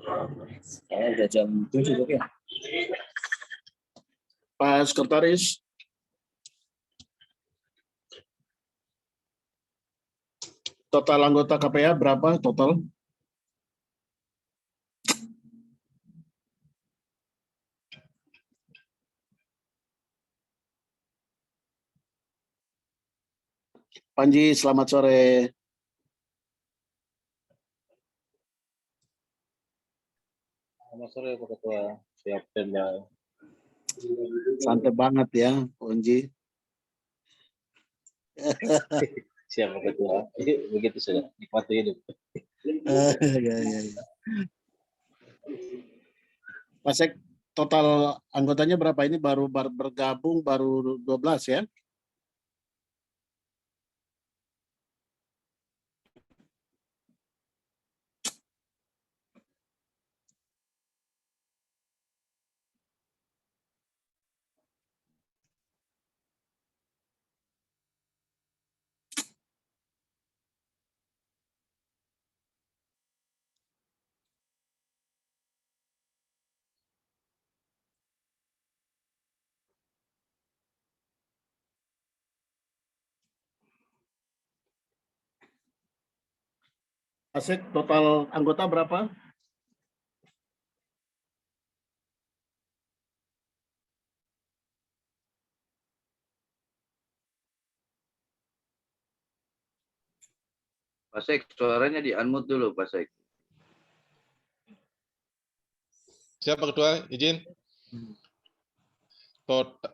Udah jam 7 oke. Pak Sekretaris. Total anggota KPA berapa total? Panji, selamat sore. Selamat sore Pak Ketua. Siap standby. Santai banget ya, Panji. Siap Pak Ketua. Begitu sudah. Nikmati hidup. Ya. Pak Sek, total anggotanya berapa? Ini baru bergabung baru 12 ya? Pak Sek, total anggota berapa? Pak Sek, suaranya di-unmute dulu, Pak Sek. Siap Pak Ketua, izin.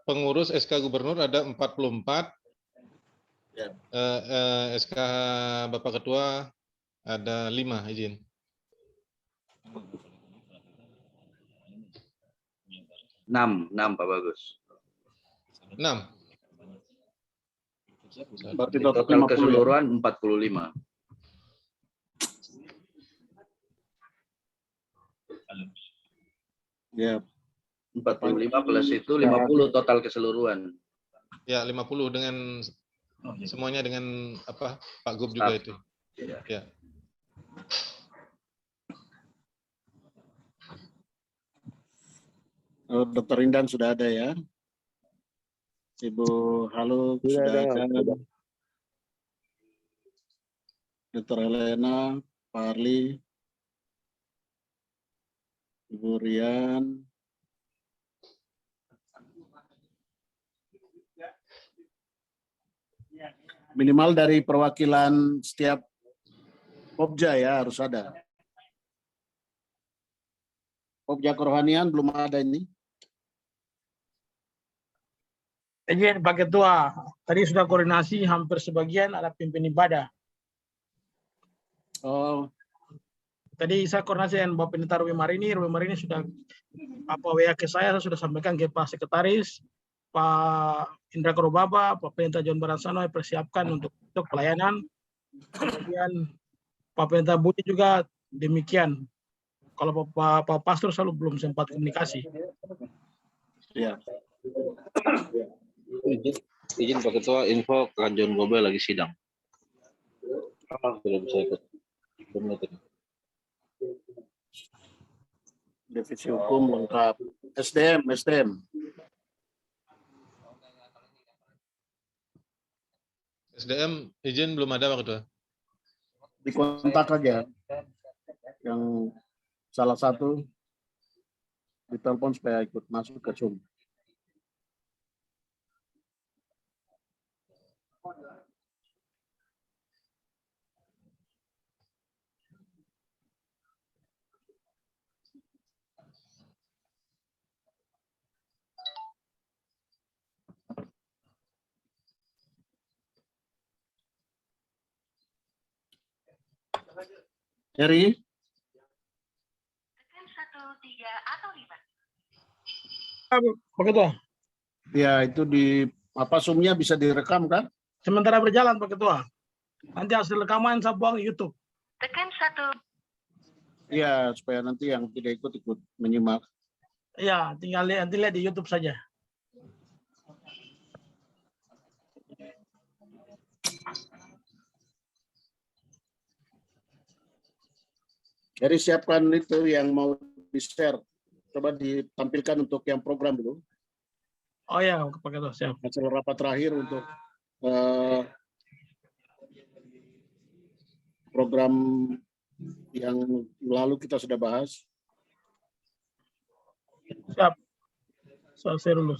Pengurus SK Gubernur ada 44. Ya. SK Bapak Ketua ada 5, izin. Enam Pak Bagus. 6. Berarti total Total 50 keseluruhan 45. ya. 45 plus itu 50 total keseluruhan. Ya, 50 dengan semuanya dengan apa? Pak Gub juga itu. Ya. Dokter Indan sudah ada ya. Ibu Halo sudah ada. Dokter Helena, Pak Arli, Ibu Rian. Minimal dari perwakilan setiap Popja ya harus ada. Popja kerohanian belum ada ini. Izin Pak Ketua, tadi sudah koordinasi hampir sebagian ada pimpin ibadah. Oh, Tadi saya koordinasi dengan Bapak Pendeta Ruby Marini sudah WA ke saya sudah sampaikan ke Pak Sekretaris, Pak Indra Korobaba, Pak Pendeta John Baransano persiapkan untuk pelayanan. Kemudian Pak Pendeta Budi juga demikian. Kalau Pak Pastor selalu belum sempat komunikasi. ya. Izin Pak Ketua, info Kanjon Gobel lagi sidang. Belum bisa ikut. Divisi hukum lengkap. SDM. SDM izin belum ada Pak Ketua. Dikontak aja. Yang salah satu ditelepon supaya ikut masuk ke Zoom. Heri? Pak Ketua, Ya, itu di Zoom-nya bisa direkam kan? sementara berjalan Pak Ketua. Nanti hasil rekaman saya buang di YouTube. Iya, supaya nanti yang tidak ikut menyimak. Iya, tinggal nanti lihat di YouTube saja. Jadi siapkan itu yang mau di-share. Coba ditampilkan untuk yang program dulu. Oh ya, Pak Ketua, siap. Hasil rapat terakhir untuk program yang lalu kita sudah bahas. Siap. Saya share dulu.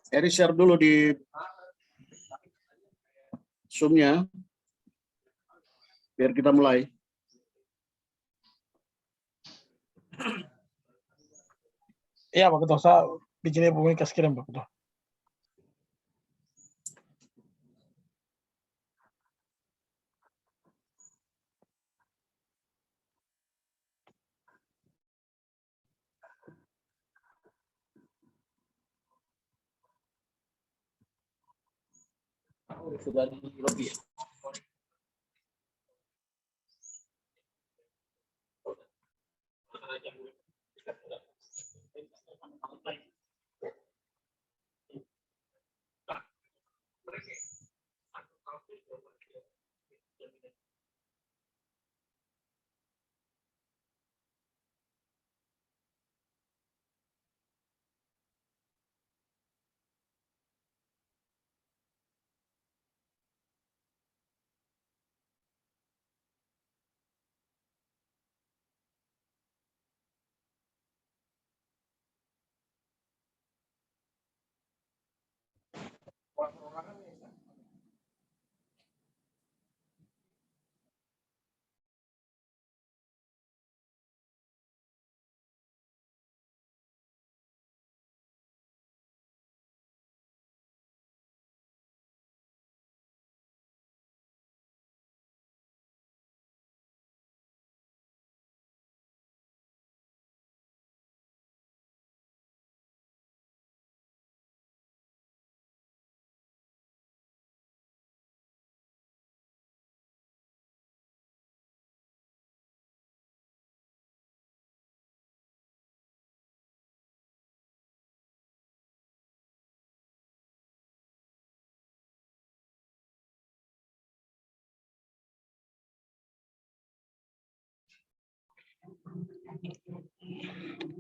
Eri share dulu di Zoom-nya. Biar kita mulai. Iya, Pak Ketua, saya bikinnya pemikas kirim, Pak Ketua. Sudah di lobby ya?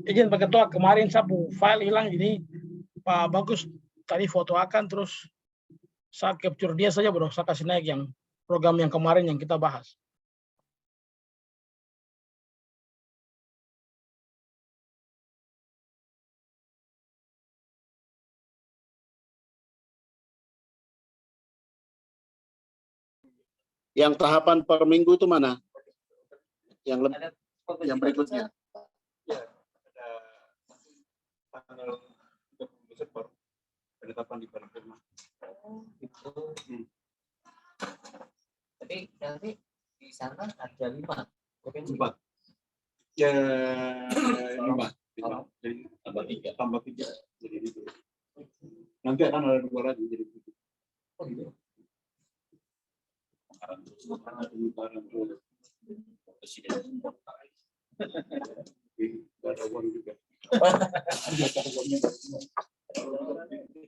Izin Pak Ketua, kemarin sapu file hilang, ini Pak Bagus tadi foto akan, terus saya capture dia saja, bro. Saya kasih naik yang program yang kemarin yang kita bahas. Yang tahapan per minggu itu mana? Yang berikutnya. Ya, ada tanggal 30 Desember penetapan di paripurna. Itu. Tapi nanti di sana ada 5 provinsi. 4. Ya, tambah 3 jadi itu. Nanti akan ada 2 lagi jadi 7. Oh gitu. Ada uang juga.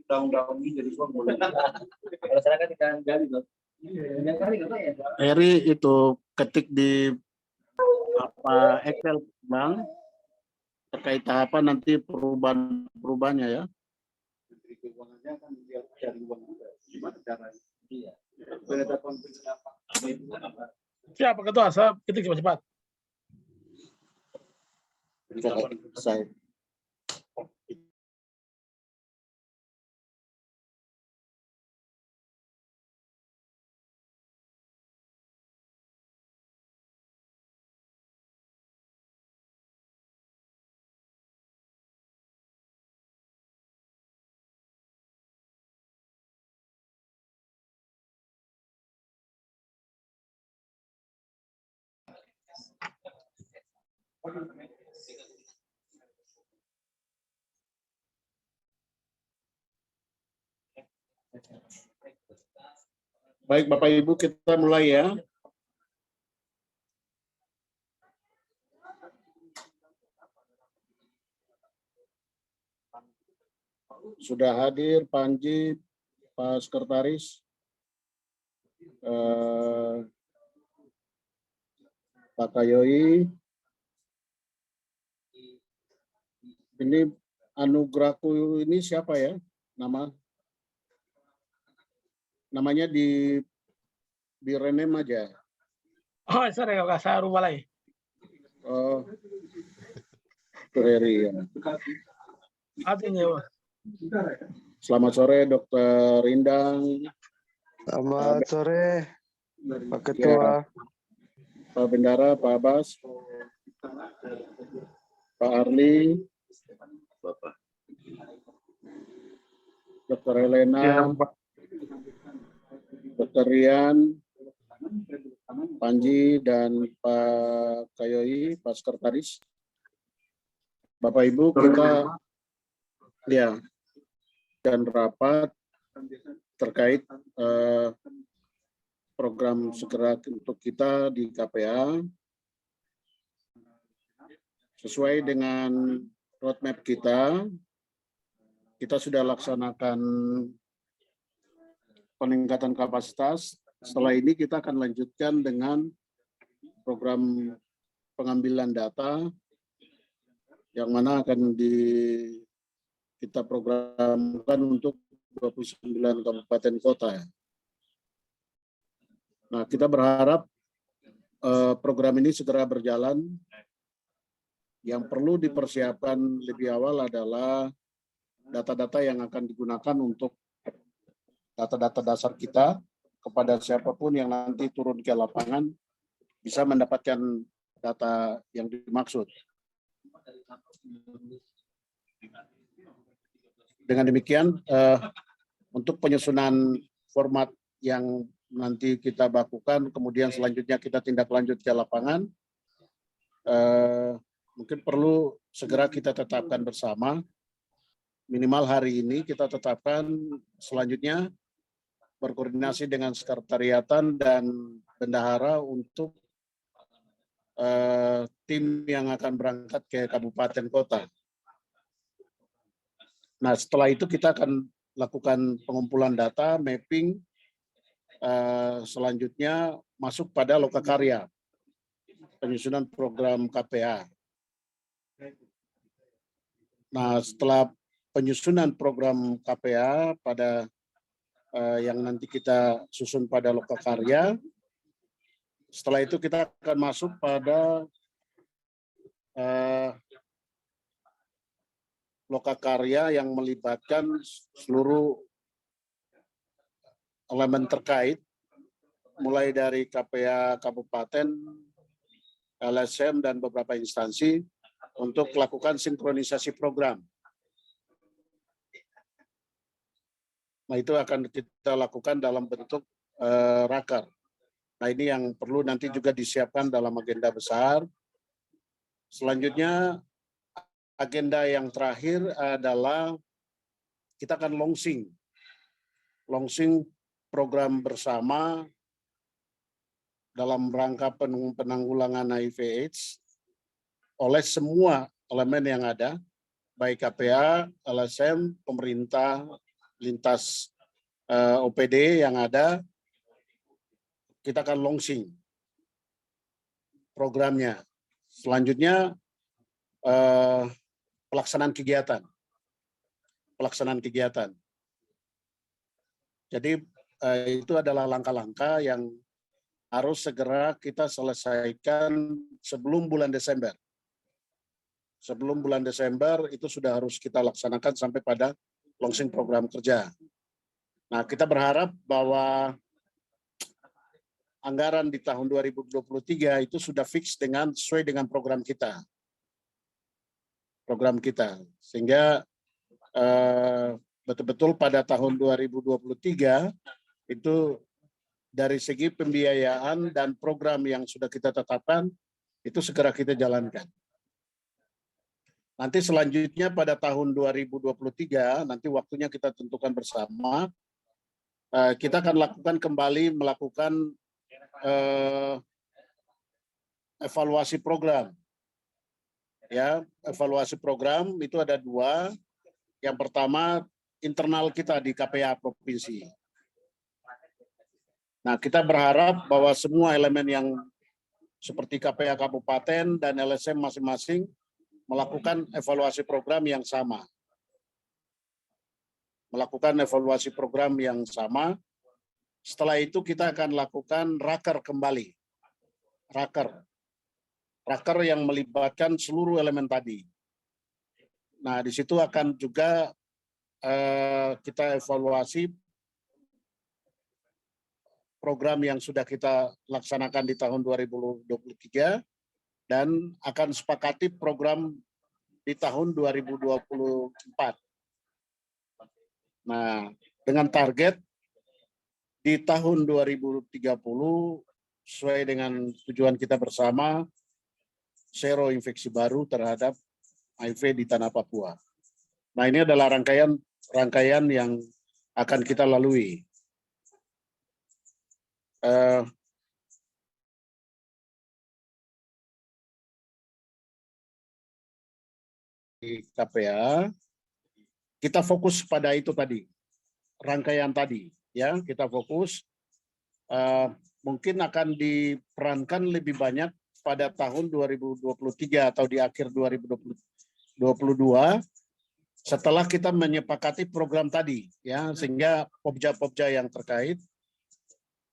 Daun-daun ini jadi uang boleh. Kalau saya kan ikan gali loh. Eri itu ketik di apa Excel Bang terkait tahapan nanti perubahannya ya. Menteri Keuangannya kan dia cari uang juga. Gimana caranya? Iya. Penetapan Siapa ketua? Saya ketik cepat-cepat. Saya baik Bapak Ibu kita mulai ya. Sudah hadir Panji, Pak Sekretaris, Pak Kayoi. Ini Anugrahku ini siapa ya? Namanya di rename aja. Oh, sorry, kalau saya rubah lagi. Oh, Eri ya. Artinya, Selamat sore Dokter Rindang. Selamat sore, Pak Ketua. Pak Bendara, Pak Abbas, Pak Arli, Bapak. Dokter Helena, Ya, Pak. Dokter Rian, Panji, dan Pak Kayoi, Pak Sekretaris. Bapak Ibu kita ya dan rapat terkait program segera untuk kita di KPA sesuai dengan roadmap kita sudah laksanakan peningkatan kapasitas. Setelah ini kita akan lanjutkan dengan program pengambilan data yang mana akan kita programkan untuk 29 kabupaten kota. Nah, kita berharap program ini segera berjalan. Yang perlu dipersiapkan lebih awal adalah data-data yang akan digunakan untuk data-data dasar kita kepada siapapun yang nanti turun ke lapangan bisa mendapatkan data yang dimaksud. Dengan demikian, untuk penyusunan format yang nanti kita bakukan, kemudian selanjutnya kita tindak lanjut ke lapangan, mungkin perlu segera kita tetapkan bersama. Minimal hari ini kita tetapkan, selanjutnya berkoordinasi dengan sekretariatan dan bendahara untuk tim yang akan berangkat ke kabupaten kota. Nah, setelah itu kita akan lakukan pengumpulan data, mapping, selanjutnya masuk pada lokakarya, penyusunan program KPA. Nah, setelah penyusunan program KPA pada yang nanti kita susun pada lokakarya, setelah itu kita akan masuk pada lokakarya yang melibatkan seluruh elemen terkait, mulai dari KPA kabupaten, LSM, dan beberapa instansi untuk melakukan sinkronisasi program. Nah, itu akan kita lakukan dalam bentuk raker. Nah, ini yang perlu nanti juga disiapkan dalam agenda besar. Selanjutnya agenda yang terakhir adalah kita akan launching program bersama dalam rangka penanggulangan HIV/AIDS oleh semua elemen yang ada, baik KPA, LSM, pemerintah, lintas OPD yang ada. Kita akan launching programnya. Selanjutnya pelaksanaan kegiatan. Jadi itu adalah langkah-langkah yang harus segera kita selesaikan sebelum bulan Desember. Sebelum bulan Desember itu sudah harus kita laksanakan sampai pada launching program kerja. Nah, kita berharap bahwa anggaran di tahun 2023 itu sudah fix sesuai dengan program kita. Sehingga betul-betul pada tahun 2023 itu dari segi pembiayaan dan program yang sudah kita tetapkan itu segera kita jalankan. Nanti selanjutnya pada tahun 2023 nanti waktunya kita tentukan bersama. Kita akan melakukan evaluasi program. Ya, evaluasi program itu ada 2. Yang pertama internal kita di KPA provinsi. Nah, kita berharap bahwa semua elemen yang seperti KPA kabupaten dan LSM masing-masing melakukan evaluasi program yang sama. Setelah itu kita akan lakukan raker kembali. Raker yang melibatkan seluruh elemen tadi. Nah, di situ akan juga kita evaluasi program yang sudah kita laksanakan di tahun 2023 dan akan sepakati program di tahun 2024. Nah, dengan target di tahun 2030 sesuai dengan tujuan kita bersama, zero infeksi baru terhadap HIV di tanah Papua. Nah, ini adalah rangkaian yang akan kita lalui. Di KPA, kita fokus pada itu tadi, rangkaian tadi, ya kita fokus. Mungkin akan diperankan lebih banyak pada tahun 2023 atau di akhir 2022 setelah kita menyepakati program tadi, ya sehingga pobja-pobja yang terkait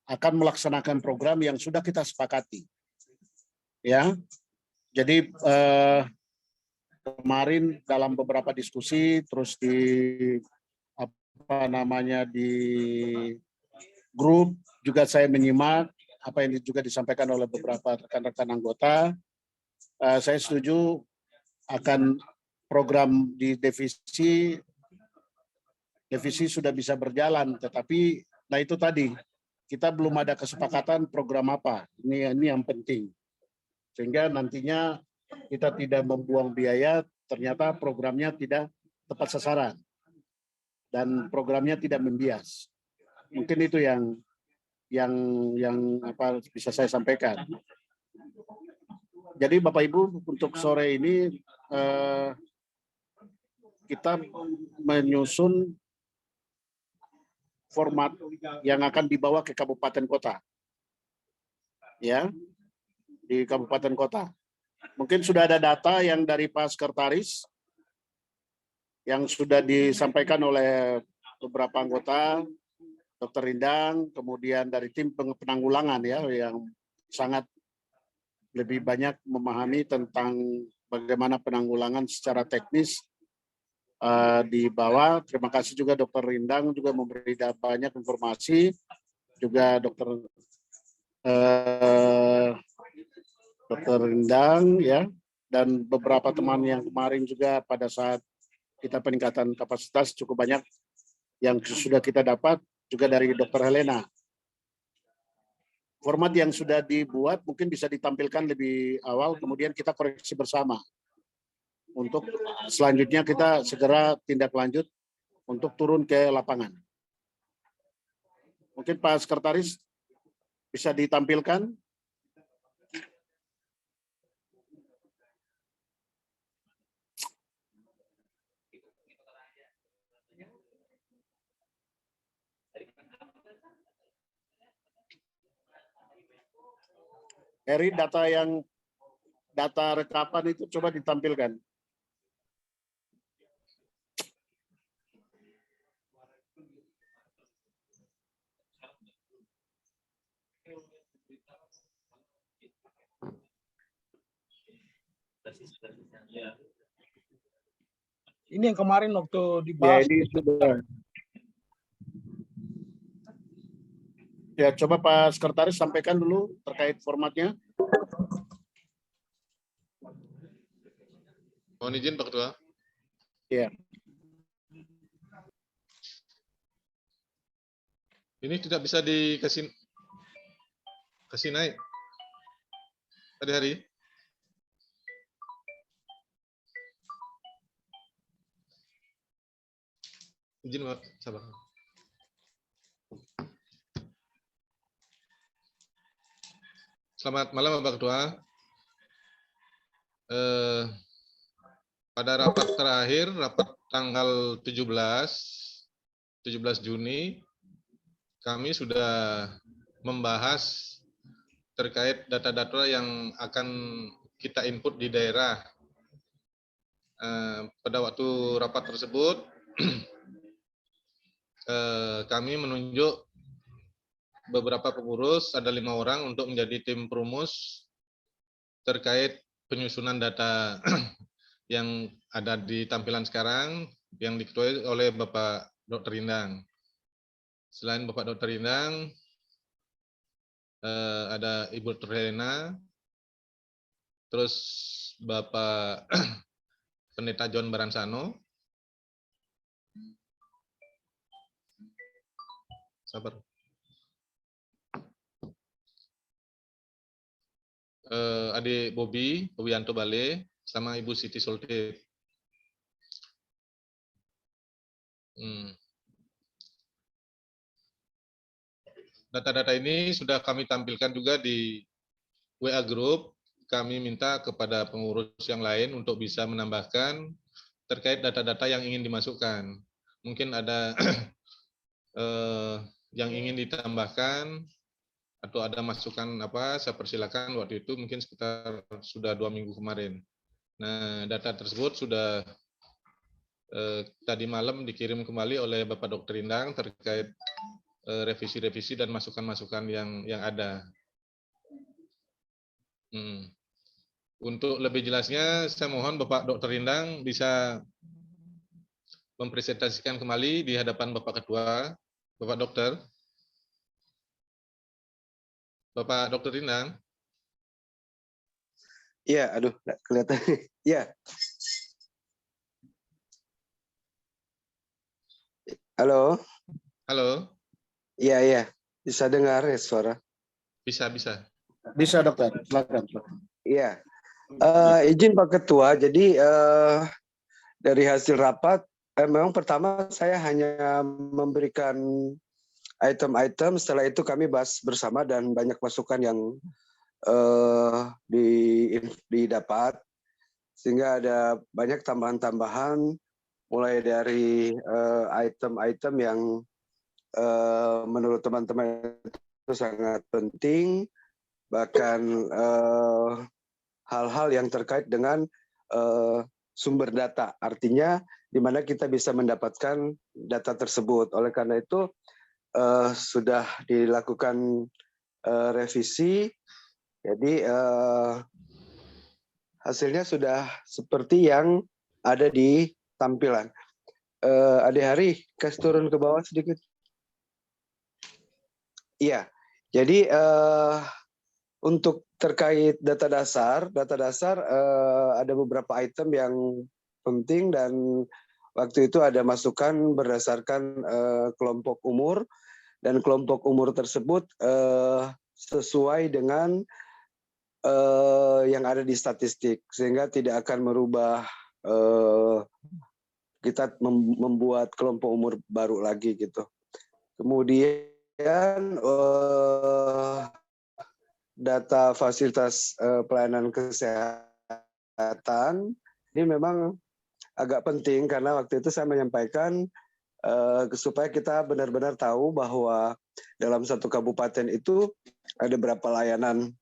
akan melaksanakan program yang sudah kita sepakati, ya. Jadi kemarin dalam beberapa diskusi terus di di grup juga saya menyimak apa yang juga disampaikan oleh beberapa rekan-rekan anggota. Saya setuju akan program di divisi sudah bisa berjalan, tetapi nah itu tadi kita belum ada kesepakatan program apa. Ini yang penting. Sehingga nantinya kita tidak membuang biaya, ternyata programnya tidak tepat sasaran dan programnya tidak membias. Mungkin itu yang bisa saya sampaikan. Jadi Bapak Ibu, untuk sore ini kita menyusun format yang akan dibawa ke kabupaten kota, ya, di kabupaten kota. Mungkin sudah ada data yang dari Pak Sekretaris yang sudah disampaikan oleh beberapa anggota, Dr. Rindang, kemudian dari tim penanggulangan, ya, yang sangat lebih banyak memahami tentang bagaimana penanggulangan secara teknis di bawah. Terima kasih juga Dr. Rindang juga memberi banyak informasi, juga Dr. Rindang, ya, dan beberapa teman yang kemarin juga pada saat kita peningkatan kapasitas cukup banyak yang sudah kita dapat juga dari Dr. Helena. Format yang sudah dibuat mungkin bisa ditampilkan lebih awal, kemudian kita koreksi bersama. untuk selanjutnya kita segera tindak lanjut untuk turun ke lapangan. Mungkin Pak Sekretaris bisa ditampilkan. Eri, data rekapan itu coba ditampilkan. Ini yang kemarin waktu Ya, dibahas. ini sudah. Ya, coba Pak Sekretaris sampaikan dulu terkait formatnya. Mohon izin Pak Ketua. Ya. Ini tidak bisa kasih naik. Tadi hari. Izin Pak, sabar. Selamat malam Bapak Ketua. Pada rapat terakhir, rapat tanggal 17 Juni, kami sudah membahas terkait data-data yang akan kita input di daerah. Pada waktu rapat tersebut, kami menunjuk beberapa pengurus, ada 5 orang untuk menjadi tim perumus terkait penyusunan data yang ada di tampilan sekarang yang diketuai oleh Bapak Dr. Indang. Selain Bapak Dr. Indang, ada Ibu Terlena, terus Bapak Pendeta John Baransano, sabar. Adik Bobi Wianto Bale, sama Ibu Siti Soltip. Data-data ini sudah kami tampilkan juga di WA Group. Kami minta kepada pengurus yang lain untuk bisa menambahkan terkait data-data yang ingin dimasukkan. Mungkin ada yang ingin ditambahkan atau ada masukan apa, saya persilakan. Waktu itu mungkin sekitar sudah 2 minggu kemarin. Nah, data tersebut sudah tadi malam dikirim kembali oleh Bapak Dr. Indang terkait revisi-revisi dan masukan-masukan yang ada. Untuk lebih jelasnya, saya mohon Bapak Dr. Indang bisa mempresentasikan kembali di hadapan Bapak Ketua, Bapak Dokter. Bapak Dr. Indang. Iya, aduh, nggak kelihatan. Iya. Halo. Halo. Iya, iya. Bisa dengar ya suara? Bisa. Bisa Dokter, silakan. Iya. Izin Pak Ketua, jadi dari hasil rapat, memang pertama saya hanya memberikan item-item, setelah itu kami bahas bersama dan banyak masukan yang didapat, sehingga ada banyak tambahan-tambahan, mulai dari item-item yang menurut teman-teman itu sangat penting, bahkan hal-hal yang terkait dengan sumber data, artinya di mana kita bisa mendapatkan data tersebut. Oleh karena itu sudah dilakukan revisi, jadi hasilnya sudah seperti yang ada di tampilan. Adik Hari, kasih turun ke bawah sedikit. Iya, jadi untuk terkait data dasar ada beberapa item yang penting, dan waktu itu ada masukan berdasarkan kelompok umur, dan kelompok umur tersebut sesuai dengan yang ada di statistik, sehingga tidak akan merubah kita membuat kelompok umur baru lagi gitu. Kemudian data fasilitas pelayanan kesehatan ini memang agak penting karena waktu itu saya menyampaikan supaya kita benar-benar tahu bahwa dalam satu kabupaten itu ada berapa layanan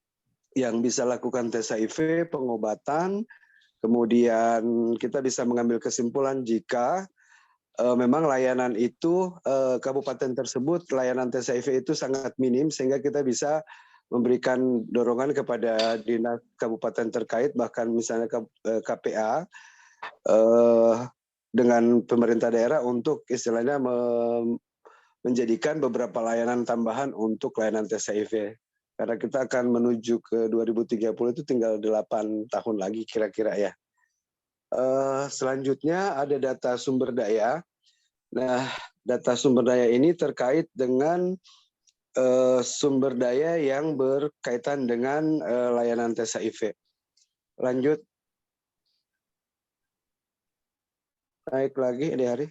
yang bisa lakukan tes HIV, pengobatan, kemudian kita bisa mengambil kesimpulan jika memang layanan itu kabupaten tersebut layanan tes HIV itu sangat minim sehingga kita bisa memberikan dorongan kepada dinas kabupaten terkait bahkan misalnya KPA dengan pemerintah daerah untuk istilahnya menjadikan beberapa layanan tambahan untuk layanan tes HIV. Karena kita akan menuju ke 2030 itu tinggal 8 tahun lagi kira-kira ya. Selanjutnya ada data sumber daya. Nah, data sumber daya ini terkait dengan sumber daya yang berkaitan dengan layanan tes HIV. Lanjut. Naik lagi di hari.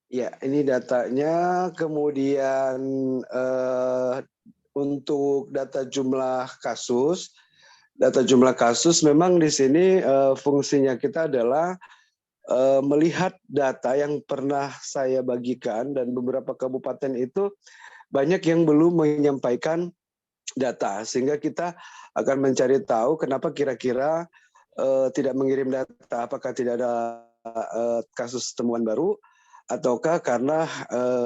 Ya, ini datanya. Kemudian untuk data jumlah kasus memang di sini fungsinya kita adalah melihat data yang pernah saya bagikan dan beberapa kabupaten itu banyak yang belum menyampaikan data sehingga kita akan mencari tahu kenapa kira-kira tidak mengirim data, apakah tidak ada kasus temuan baru ataukah karena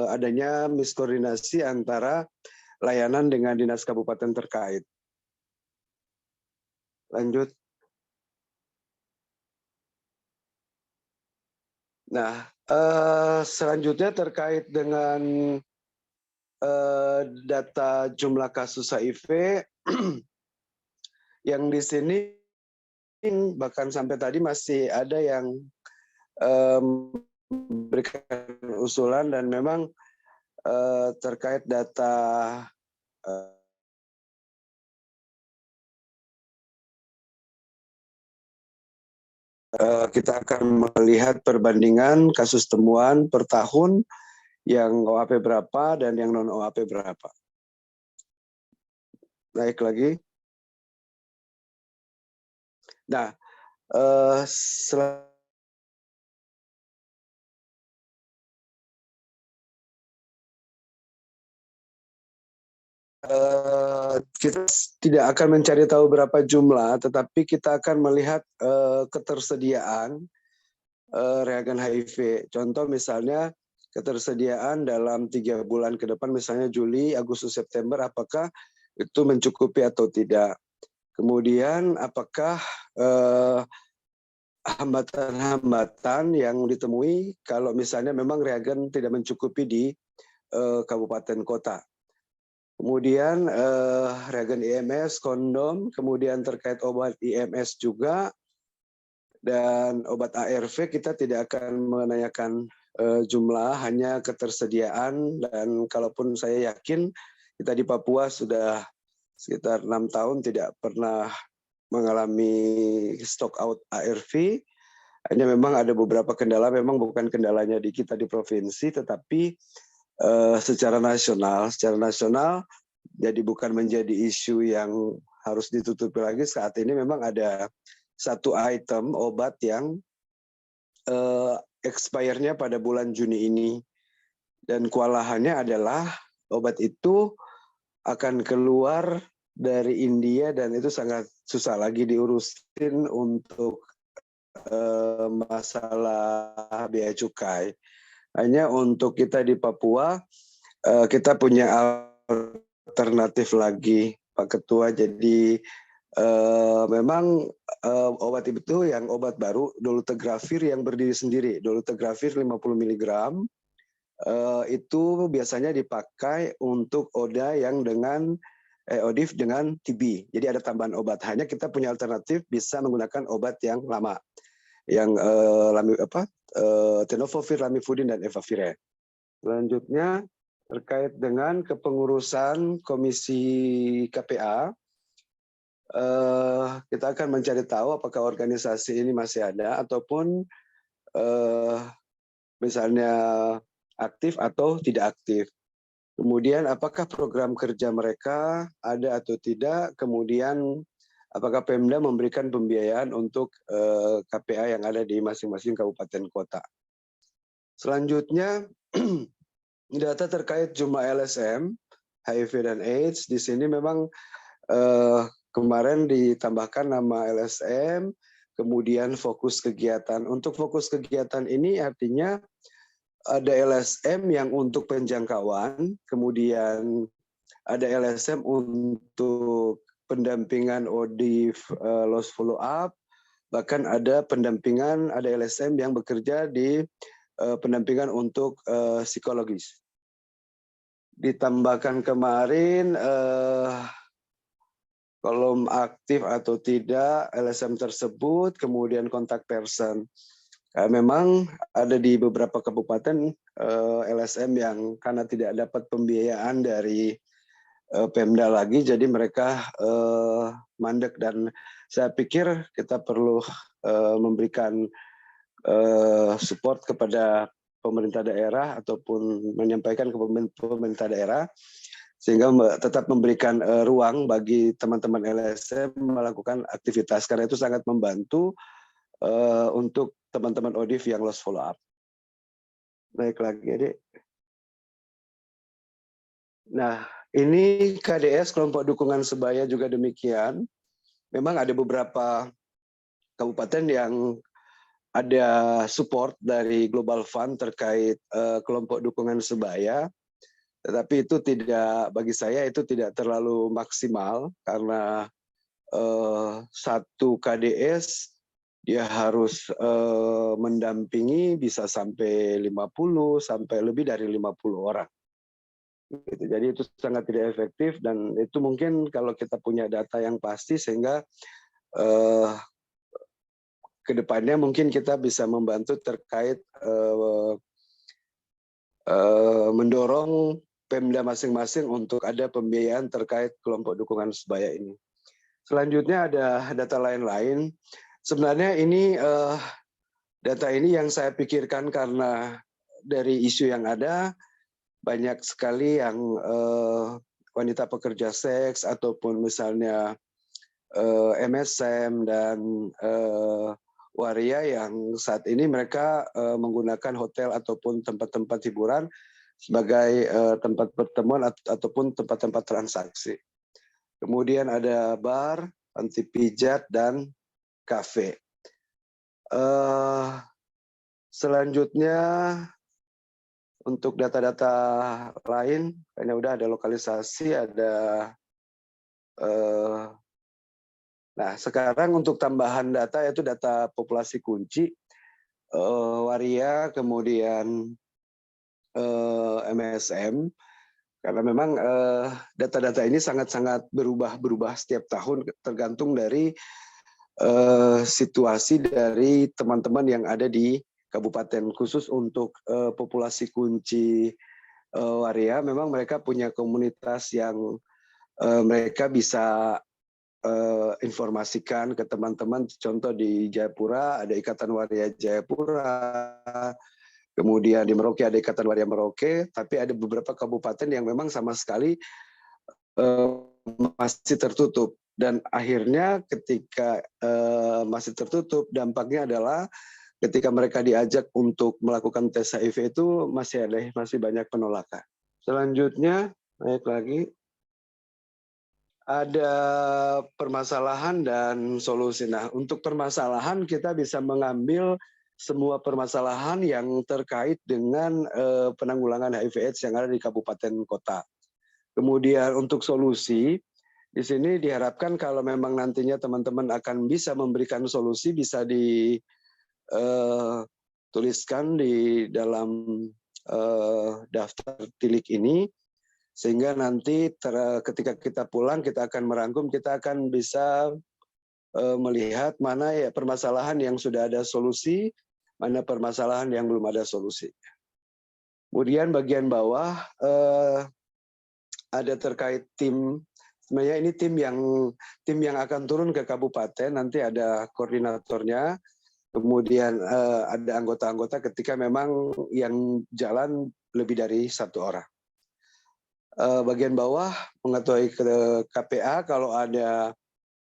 adanya miskoordinasi antara layanan dengan dinas kabupaten terkait. Lanjut. Nah, selanjutnya terkait dengan data jumlah kasus HIV yang di sini bahkan sampai tadi masih ada yang memberikan usulan dan memang terkait data kita akan melihat perbandingan kasus temuan per tahun yang OAP berapa dan yang non OAP berapa. Naik lagi. Nah, kita tidak akan mencari tahu berapa jumlah, tetapi kita akan melihat ketersediaan reagen HIV. Contoh misalnya ketersediaan dalam 3 bulan ke depan, misalnya Juli, Agustus, September, apakah itu mencukupi atau tidak. Kemudian apakah hambatan-hambatan yang ditemui kalau misalnya memang reagen tidak mencukupi di kabupaten kota. Kemudian reagen IMS, kondom, kemudian terkait obat IMS juga, dan obat ARV kita tidak akan menanyakan jumlah, hanya ketersediaan, dan kalaupun saya yakin kita di Papua sudah sekitar 6 tahun tidak pernah mengalami stock out ARV. Hanya memang ada beberapa kendala, memang bukan kendalanya di kita di provinsi, tetapi secara nasional jadi bukan menjadi isu yang harus ditutupi lagi. Saat ini memang ada satu item obat yang expire-nya pada bulan Juni ini, dan kewalahannya adalah obat itu akan keluar dari India dan itu sangat susah lagi diurusin untuk masalah bea cukai. Hanya untuk kita di Papua, kita punya alternatif lagi, Pak Ketua. Jadi memang obat itu yang obat baru, dolutegravir yang berdiri sendiri. Dolutegravir 50 mg itu biasanya dipakai untuk ODA yang dengan ODIF dengan TB. Jadi ada tambahan obat. Hanya kita punya alternatif bisa menggunakan obat yang lama, yang tenofovir, lamivudin, dan efavirenz. Selanjutnya terkait dengan kepengurusan Komisi KPA, kita akan mencari tahu apakah organisasi ini masih ada ataupun misalnya aktif atau tidak aktif. Kemudian apakah program kerja mereka ada atau tidak, kemudian apakah Pemda memberikan pembiayaan untuk KPA yang ada di masing-masing kabupaten kota. Selanjutnya, data terkait jumlah LSM, HIV dan AIDS, di sini memang kemarin ditambahkan nama LSM, kemudian fokus kegiatan. Untuk fokus kegiatan ini artinya ada LSM yang untuk penjangkauan, kemudian ada LSM untuk pendampingan ODIF loss follow up, bahkan ada pendampingan, ada LSM yang bekerja di pendampingan untuk psikologis. Ditambahkan kemarin kolom aktif atau tidak LSM tersebut, kemudian kontak person. Memang ada di beberapa kabupaten LSM yang karena tidak dapat pembiayaan dari Pemda lagi, jadi mereka mandek, dan saya pikir kita perlu memberikan support kepada pemerintah daerah ataupun menyampaikan ke pemerintah daerah sehingga tetap memberikan ruang bagi teman-teman LSM melakukan aktivitas, karena itu sangat membantu untuk teman-teman ODIF yang loss follow up. Naik lagi, Adik. Nah, ini KDS, kelompok dukungan sebaya juga demikian. Memang ada beberapa kabupaten yang ada support dari Global Fund terkait kelompok dukungan sebaya. Tetapi itu tidak, bagi saya itu tidak terlalu maksimal, karena satu KDS dia harus mendampingi bisa sampai 50 sampai lebih dari 50 orang. Gitu. Jadi itu sangat tidak efektif, dan itu mungkin kalau kita punya data yang pasti sehingga kedepannya mungkin kita bisa membantu terkait mendorong Pemda masing-masing untuk ada pembiayaan terkait kelompok dukungan sebaya ini. Selanjutnya ada data lain-lain. Sebenarnya ini data ini yang saya pikirkan karena dari isu yang ada, banyak sekali yang wanita pekerja seks ataupun misalnya MSM dan waria yang saat ini mereka menggunakan hotel ataupun tempat-tempat hiburan sebagai tempat pertemuan ataupun tempat-tempat transaksi. Kemudian ada bar, panti pijat, dan kafe. Selanjutnya untuk data-data lain, kayaknya udah ada lokalisasi, ada. Nah, sekarang untuk tambahan data yaitu data populasi kunci, waria, kemudian MSM, karena memang data-data ini sangat-sangat berubah setiap tahun tergantung dari situasi dari teman-teman yang ada di kabupaten. Khusus untuk populasi kunci waria, memang mereka punya komunitas yang mereka bisa informasikan ke teman-teman. Contoh di Jayapura ada Ikatan Waria Jayapura, kemudian di Merauke ada Ikatan Waria Merauke, tapi ada beberapa kabupaten yang memang sama sekali masih tertutup. Dan akhirnya ketika masih tertutup, dampaknya adalah ketika mereka diajak untuk melakukan tes HIV itu masih banyak penolakan. Selanjutnya, naik lagi. Ada permasalahan dan solusi. Nah, untuk permasalahan kita bisa mengambil semua permasalahan yang terkait dengan penanggulangan HIV/AIDS yang ada di kabupaten kota. Kemudian untuk solusi, di sini diharapkan kalau memang nantinya teman-teman akan bisa memberikan solusi, bisa dituliskan di dalam daftar tilik ini, sehingga nanti ketika kita pulang kita akan merangkum, kita akan bisa melihat mana ya permasalahan yang sudah ada solusi, mana permasalahan yang belum ada solusi. Kemudian bagian bawah ada terkait tim Sebenarnya ini tim yang akan turun ke kabupaten, nanti ada koordinatornya, kemudian ada anggota-anggota ketika memang yang jalan lebih dari 1 orang. Bagian bawah mengetahui ke KPA kalau ada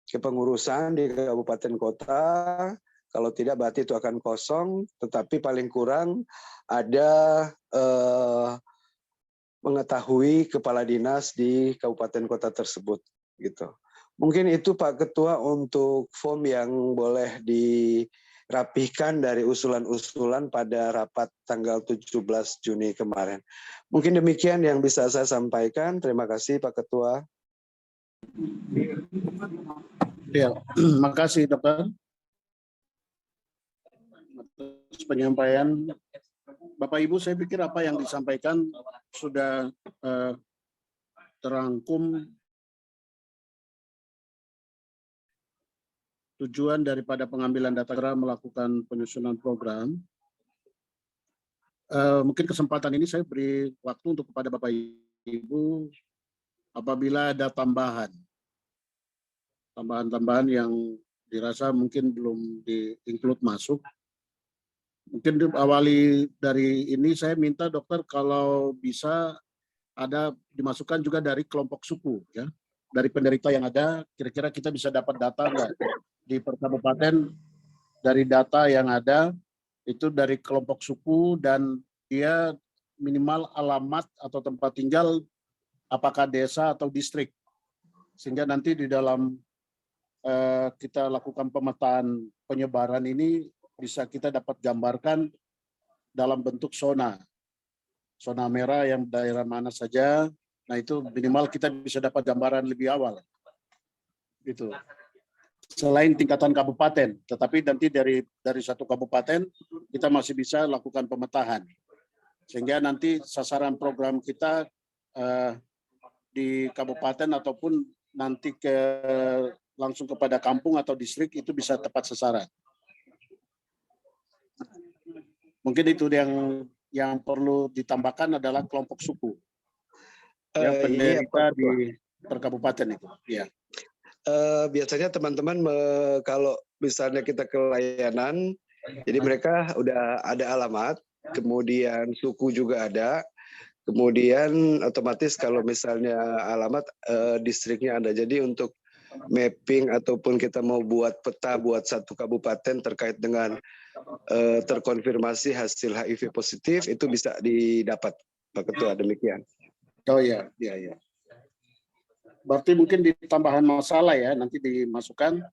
kepengurusan di kabupaten kota, kalau tidak berarti itu akan kosong, tetapi paling kurang ada mengetahui kepala dinas di kabupaten kota tersebut gitu. Mungkin itu Pak Ketua untuk form yang boleh dirapihkan dari usulan-usulan pada rapat tanggal 17 Juni kemarin. Mungkin demikian yang bisa saya sampaikan. Terima kasih Pak Ketua. Ya, makasih dokter atas penyampaian. Bapak Ibu, saya pikir apa yang disampaikan sudah terangkum tujuan daripada pengambilan data melakukan penyusunan program. Mungkin kesempatan ini saya beri waktu untuk kepada Bapak Ibu apabila ada tambahan-tambahan yang dirasa mungkin belum di-include masuk. Mungkin diawali dari ini saya minta dokter kalau bisa ada dimasukkan juga dari kelompok suku ya. Dari penderita yang ada, kira-kira kita bisa dapat data enggak di per kabupaten dari data yang ada itu dari kelompok suku dan dia minimal alamat atau tempat tinggal apakah desa atau distrik. Sehingga nanti di dalam kita lakukan pemetaan penyebaran ini bisa kita dapat gambarkan dalam bentuk zona merah yang daerah mana saja. Nah itu minimal kita bisa dapat gambaran lebih awal. Gitu. Selain tingkatan kabupaten, tetapi nanti dari satu kabupaten kita masih bisa lakukan pemetaan. Sehingga nanti sasaran program kita di kabupaten ataupun nanti langsung kepada kampung atau distrik itu bisa tepat sasaran. Mungkin itu yang perlu ditambahkan adalah kelompok suku yang penderita di per kabupaten itu. Ya. Biasanya teman-teman kalau misalnya kita ke layanan, jadi mereka udah ada alamat, kemudian suku juga ada, kemudian otomatis kalau misalnya alamat distriknya ada. Jadi untuk mapping ataupun kita mau buat peta buat satu kabupaten terkait dengan terkonfirmasi hasil HIV positif itu bisa didapat Pak Ketua, demikian. Oh ya, ya. Berarti mungkin di tambahan masalah ya nanti dimasukkan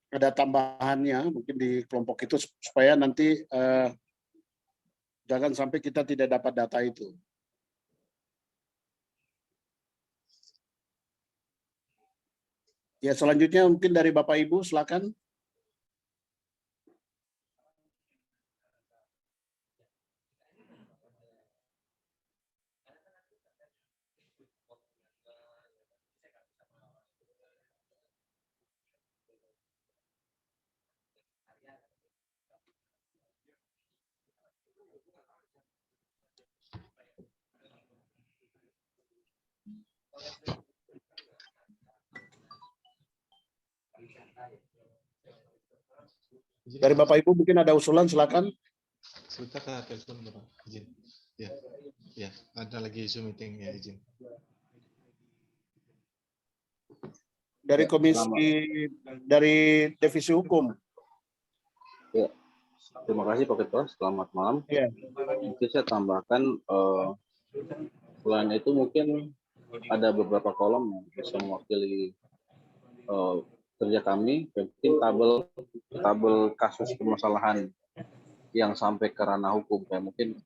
ada tambahannya mungkin di kelompok itu supaya nanti jangan sampai kita tidak dapat data itu. Ya selanjutnya mungkin dari Bapak Ibu silakan. Dari Bapak Ibu mungkin ada usulan, silakan. Sebentar ke telepon Bapak, izin. Ya, ada lagi Zoom meeting ya, izin. Dari dari divisi hukum. Ya, terima kasih Pak Ketua. Selamat malam. Ya. Mungkin saya tambahkan selain itu mungkin ada beberapa kolom yang bisa mewakili kerja kami. Mungkin tabel kasus permasalahan yang sampai ke ranah hukum. Kayak mungkin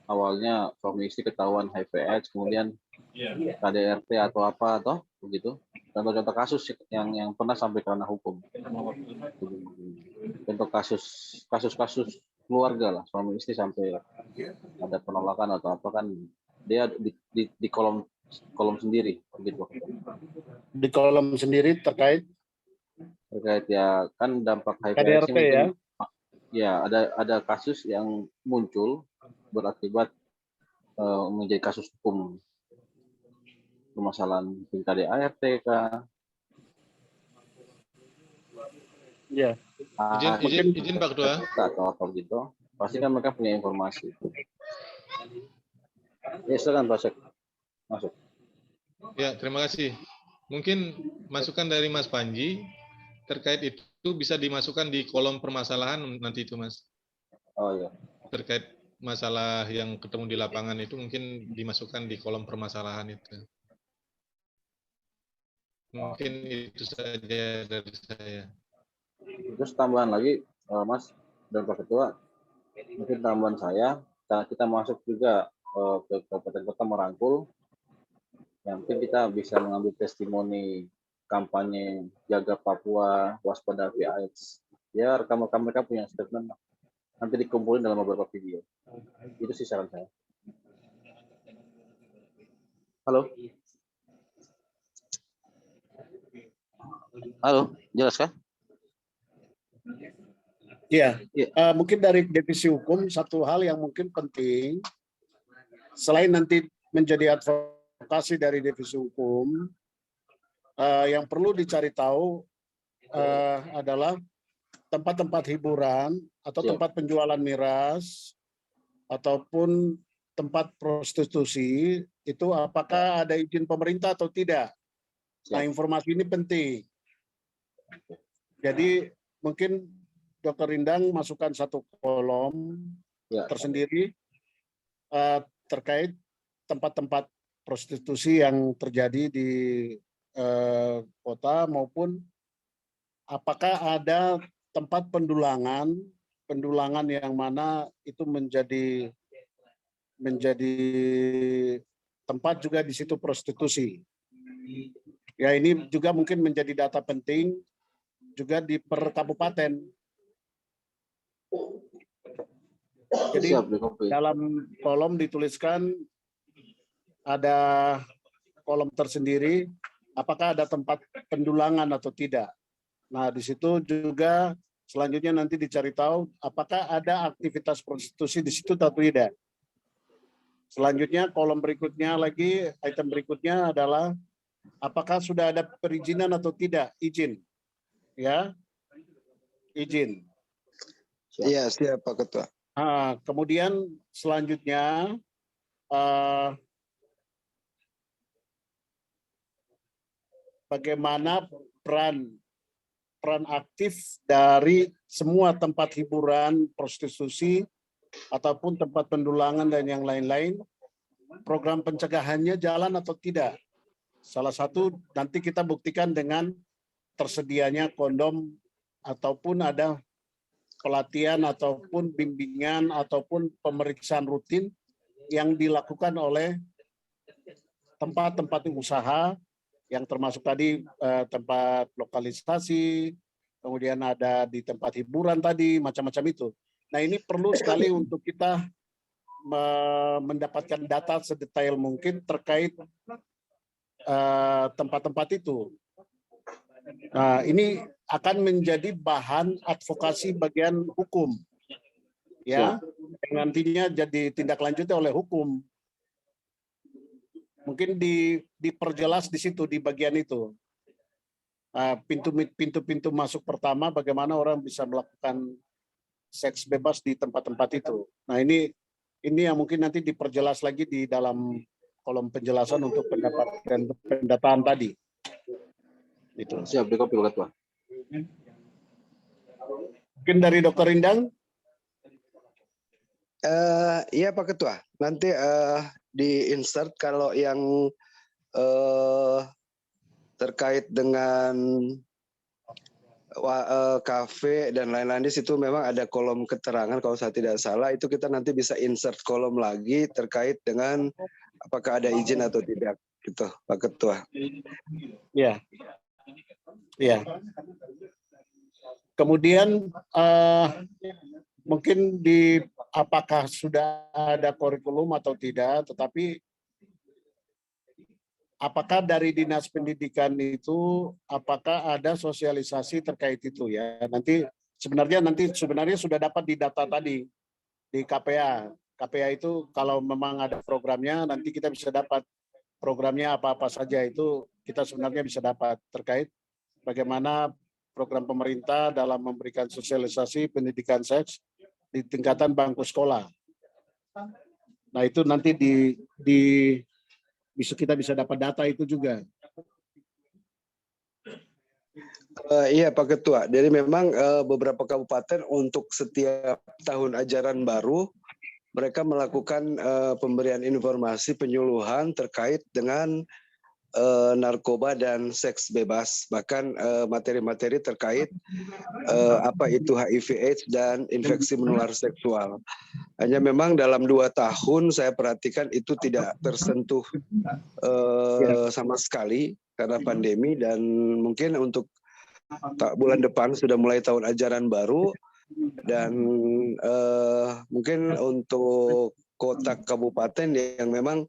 awalnya suami istri ketahuan HIV/AIDS, kemudian KDRT atau apa atau begitu. Contoh-contoh kasus yang pernah sampai ke ranah hukum. Contoh kasus keluarga lah, suami istri sampai ada penolakan atau apa kan dia di kolom sendiri begitu. Di kolom sendiri terkait ya kan dampak HIV KDRT mungkin, ya. Ya ada kasus yang muncul berakibat menjadi kasus hukum permasalahan mungkin KDART kah? Ya, Izin Pak Ketua. Atau apa gitu. Pasti kan mereka punya informasi. Ya, silakan Pak Sek. Masuk. Ya, terima kasih. Mungkin masukan dari Mas Panji terkait itu bisa dimasukkan di kolom permasalahan nanti itu, Mas. Oh iya. Terkait masalah yang ketemu di lapangan itu mungkin dimasukkan di kolom permasalahan itu. Mungkin itu saja dari saya. Terus tambahan lagi, Mas dan Pak Ketua, mungkin tambahan saya, kita masuk juga ke Kabupaten Kota merangkul, yang mungkin kita bisa mengambil testimoni kampanye Jaga Papua, Waspada AIDS. Ya, rekan-rekan mereka punya statement, nanti dikumpulin dalam beberapa video. Itu sih saran saya. Halo? Halo, jelas kah? Iya, mungkin dari divisi hukum satu hal yang mungkin penting, selain nanti menjadi advokasi dari divisi hukum, yang perlu dicari tahu adalah tempat-tempat hiburan atau Siap. tempat penjualan miras ataupun tempat prostitusi itu apakah ada izin pemerintah atau tidak. Nah, informasi ini penting. Jadi mungkin Dr. Rindang masukkan satu kolom tersendiri terkait tempat-tempat prostitusi yang terjadi di kota maupun apakah ada tempat pendulangan yang mana itu menjadi tempat juga di situ prostitusi. Ya, ini juga mungkin menjadi data penting juga di per kabupaten. Jadi dalam kolom dituliskan ada kolom tersendiri apakah ada tempat pendulangan atau tidak. Nah, di situ juga selanjutnya nanti dicari tahu apakah ada aktivitas prostitusi di situ atau tidak. Selanjutnya kolom berikutnya lagi, item berikutnya adalah apakah sudah ada perizinan atau tidak, izin. Ya, izin. Iya, siap Pak Ketua. Nah, kemudian selanjutnya bagaimana peran aktif dari semua tempat hiburan, prostitusi, ataupun tempat pendulangan dan yang lain-lain, program pencegahannya jalan atau tidak. Salah satu nanti kita buktikan dengan tersedianya kondom ataupun ada pelatihan ataupun bimbingan ataupun pemeriksaan rutin yang dilakukan oleh tempat-tempat usaha yang termasuk tadi tempat lokalisasi, kemudian ada di tempat hiburan tadi, macam-macam itu. Nah, ini perlu sekali untuk kita mendapatkan data sedetail mungkin terkait tempat-tempat itu. Nah, ini akan menjadi bahan advokasi bagian hukum, ya, yang nantinya jadi tindak lanjutnya oleh hukum. Mungkin diperjelas di situ di bagian itu. Pintu-pintu masuk pertama bagaimana orang bisa melakukan seks bebas di tempat-tempat itu. Nah, ini yang mungkin nanti diperjelas lagi di dalam kolom penjelasan untuk pendataan tadi. Itu. Siap, dikopi Pak Ketua. Mungkin dari Dr. Rindang? Iya Pak Ketua, nanti di-insert kalau yang terkait dengan kafe dan lain-lain di situ memang ada kolom keterangan kalau saya tidak salah, itu kita nanti bisa insert kolom lagi terkait dengan apakah ada izin atau tidak gitu Pak Ketua. Ya. Ya. Kemudian mungkin apakah sudah ada kurikulum atau tidak, tetapi apakah dari Dinas Pendidikan itu apakah ada sosialisasi terkait itu ya. Sebenarnya sudah dapat di data tadi di KPA. KPA itu kalau memang ada programnya nanti kita bisa dapat programnya apa-apa saja itu kita sebenarnya bisa dapat terkait bagaimana program pemerintah dalam memberikan sosialisasi pendidikan seks di tingkatan bangku sekolah. Nah itu nanti kita bisa dapat data itu juga. Iya Pak Ketua, jadi memang beberapa kabupaten untuk setiap tahun ajaran baru mereka melakukan pemberian informasi penyuluhan terkait dengan narkoba dan seks bebas, bahkan materi-materi terkait apa itu HIV/AIDS dan infeksi menular seksual. Hanya memang dalam 2 tahun saya perhatikan itu tidak tersentuh sama sekali karena pandemi, dan mungkin untuk bulan depan sudah mulai tahun ajaran baru, dan mungkin untuk kota kabupaten yang memang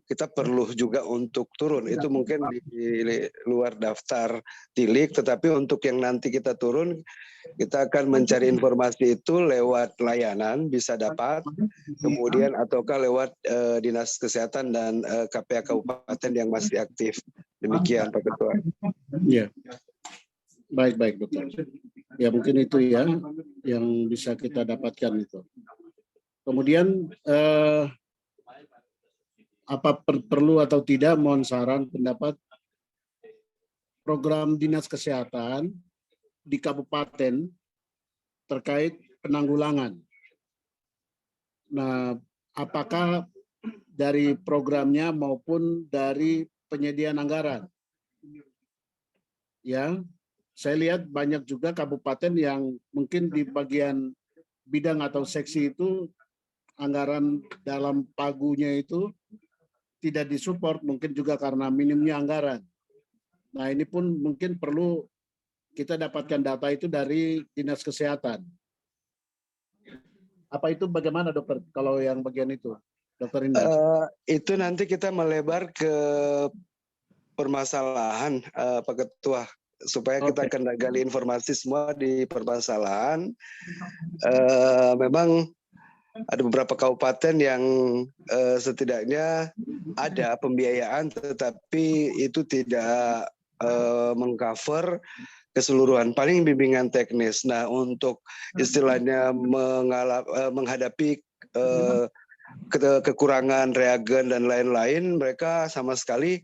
kita perlu juga untuk turun, itu mungkin di luar daftar tilik, tetapi untuk yang nanti kita turun, kita akan mencari informasi itu lewat layanan bisa dapat, kemudian ataukah lewat Dinas Kesehatan dan KPA Kabupaten yang masih aktif. Demikian Pak Ketua. Ya, baik dokter. Ya mungkin itu ya yang bisa kita dapatkan itu. Kemudian apa perlu atau tidak, mohon saran pendapat program Dinas Kesehatan di kabupaten terkait penanggulangan. Nah, apakah dari programnya maupun dari penyediaan anggaran? Ya, saya lihat banyak juga kabupaten yang mungkin di bagian bidang atau seksi itu anggaran dalam pagunya itu tidak disupport, mungkin juga karena minimnya anggaran. Nah ini pun mungkin perlu kita dapatkan data itu dari Dinas Kesehatan. Apa itu bagaimana dokter kalau yang bagian itu, dokter Indah? Itu nanti kita melebar ke permasalahan Pak Ketua, supaya kita akan gali informasi semua di permasalahan. Memang ada beberapa kabupaten yang setidaknya ada pembiayaan, tetapi itu tidak mengcover keseluruhan, paling bimbingan teknis. Nah, untuk istilahnya menghadapi kekurangan reagen dan lain-lain, mereka sama sekali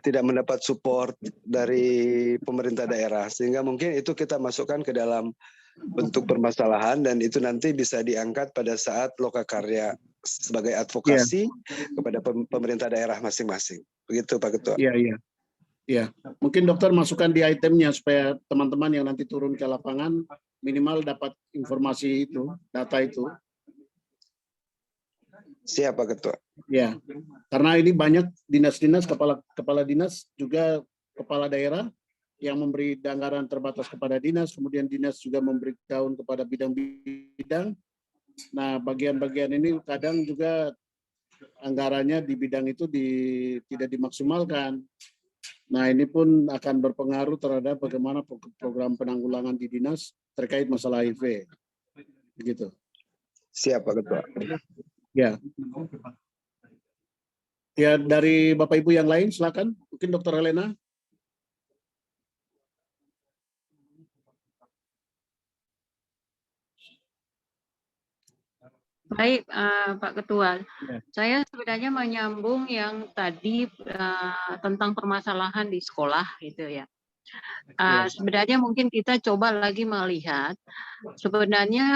tidak mendapat support dari pemerintah daerah, sehingga mungkin itu kita masukkan ke dalam bentuk permasalahan, dan itu nanti bisa diangkat pada saat lokakarya sebagai advokasi kepada pemerintah daerah masing-masing. Begitu Pak Ketua. Iya. Mungkin dokter masukkan di itemnya supaya teman-teman yang nanti turun ke lapangan minimal dapat informasi itu, data itu. Siap Pak Ketua. Ya, karena ini banyak dinas-dinas, kepala dinas juga kepala daerah yang memberi anggaran terbatas kepada dinas, kemudian dinas juga memberitahu kepada bidang-bidang. Nah, bagian-bagian ini kadang juga anggarannya di bidang itu tidak dimaksimalkan. Nah, ini pun akan berpengaruh terhadap bagaimana program penanggulangan di dinas terkait masalah HIV. Begitu. Siap Pak Ketua. Ya. Ya, dari Bapak Ibu yang lain silakan. Mungkin Dr. Helena. Baik, Pak Ketua. Saya sebenarnya menyambung yang tadi tentang permasalahan di sekolah, gitu ya. Sebenarnya mungkin kita coba lagi melihat, sebenarnya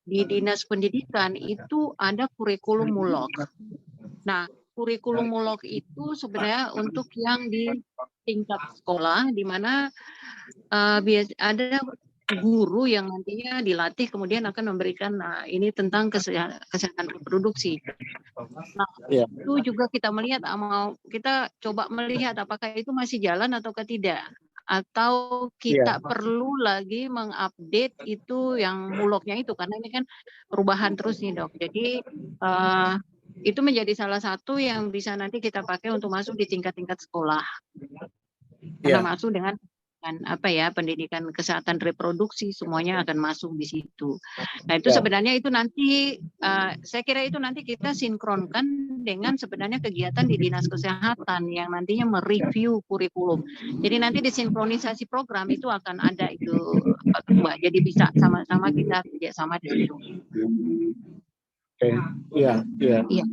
di Dinas Pendidikan itu ada kurikulum mulok. Nah, kurikulum mulok itu sebenarnya untuk yang di tingkat sekolah, di mana ada guru yang nantinya dilatih kemudian akan memberikan ini tentang kesehatan reproduksi. Nah, itu juga kita melihat, kita coba melihat apakah itu masih jalan atau tidak, atau kita perlu lagi mengupdate itu yang muloknya itu, karena ini kan perubahan terus nih Dok. Jadi itu menjadi salah satu yang bisa nanti kita pakai untuk masuk di tingkat-tingkat sekolah, karena masuk dengan pendidikan kesehatan reproduksi, semuanya akan masuk di situ. Nah itu sebenarnya itu nanti saya kira itu nanti kita sinkronkan dengan sebenarnya kegiatan di Dinas Kesehatan yang nantinya mereview kurikulum. Jadi nanti disinkronisasi program itu akan ada itu, Pak Ketua. Jadi bisa sama-sama kita kerjasama di situ. Oke, iya. Iya.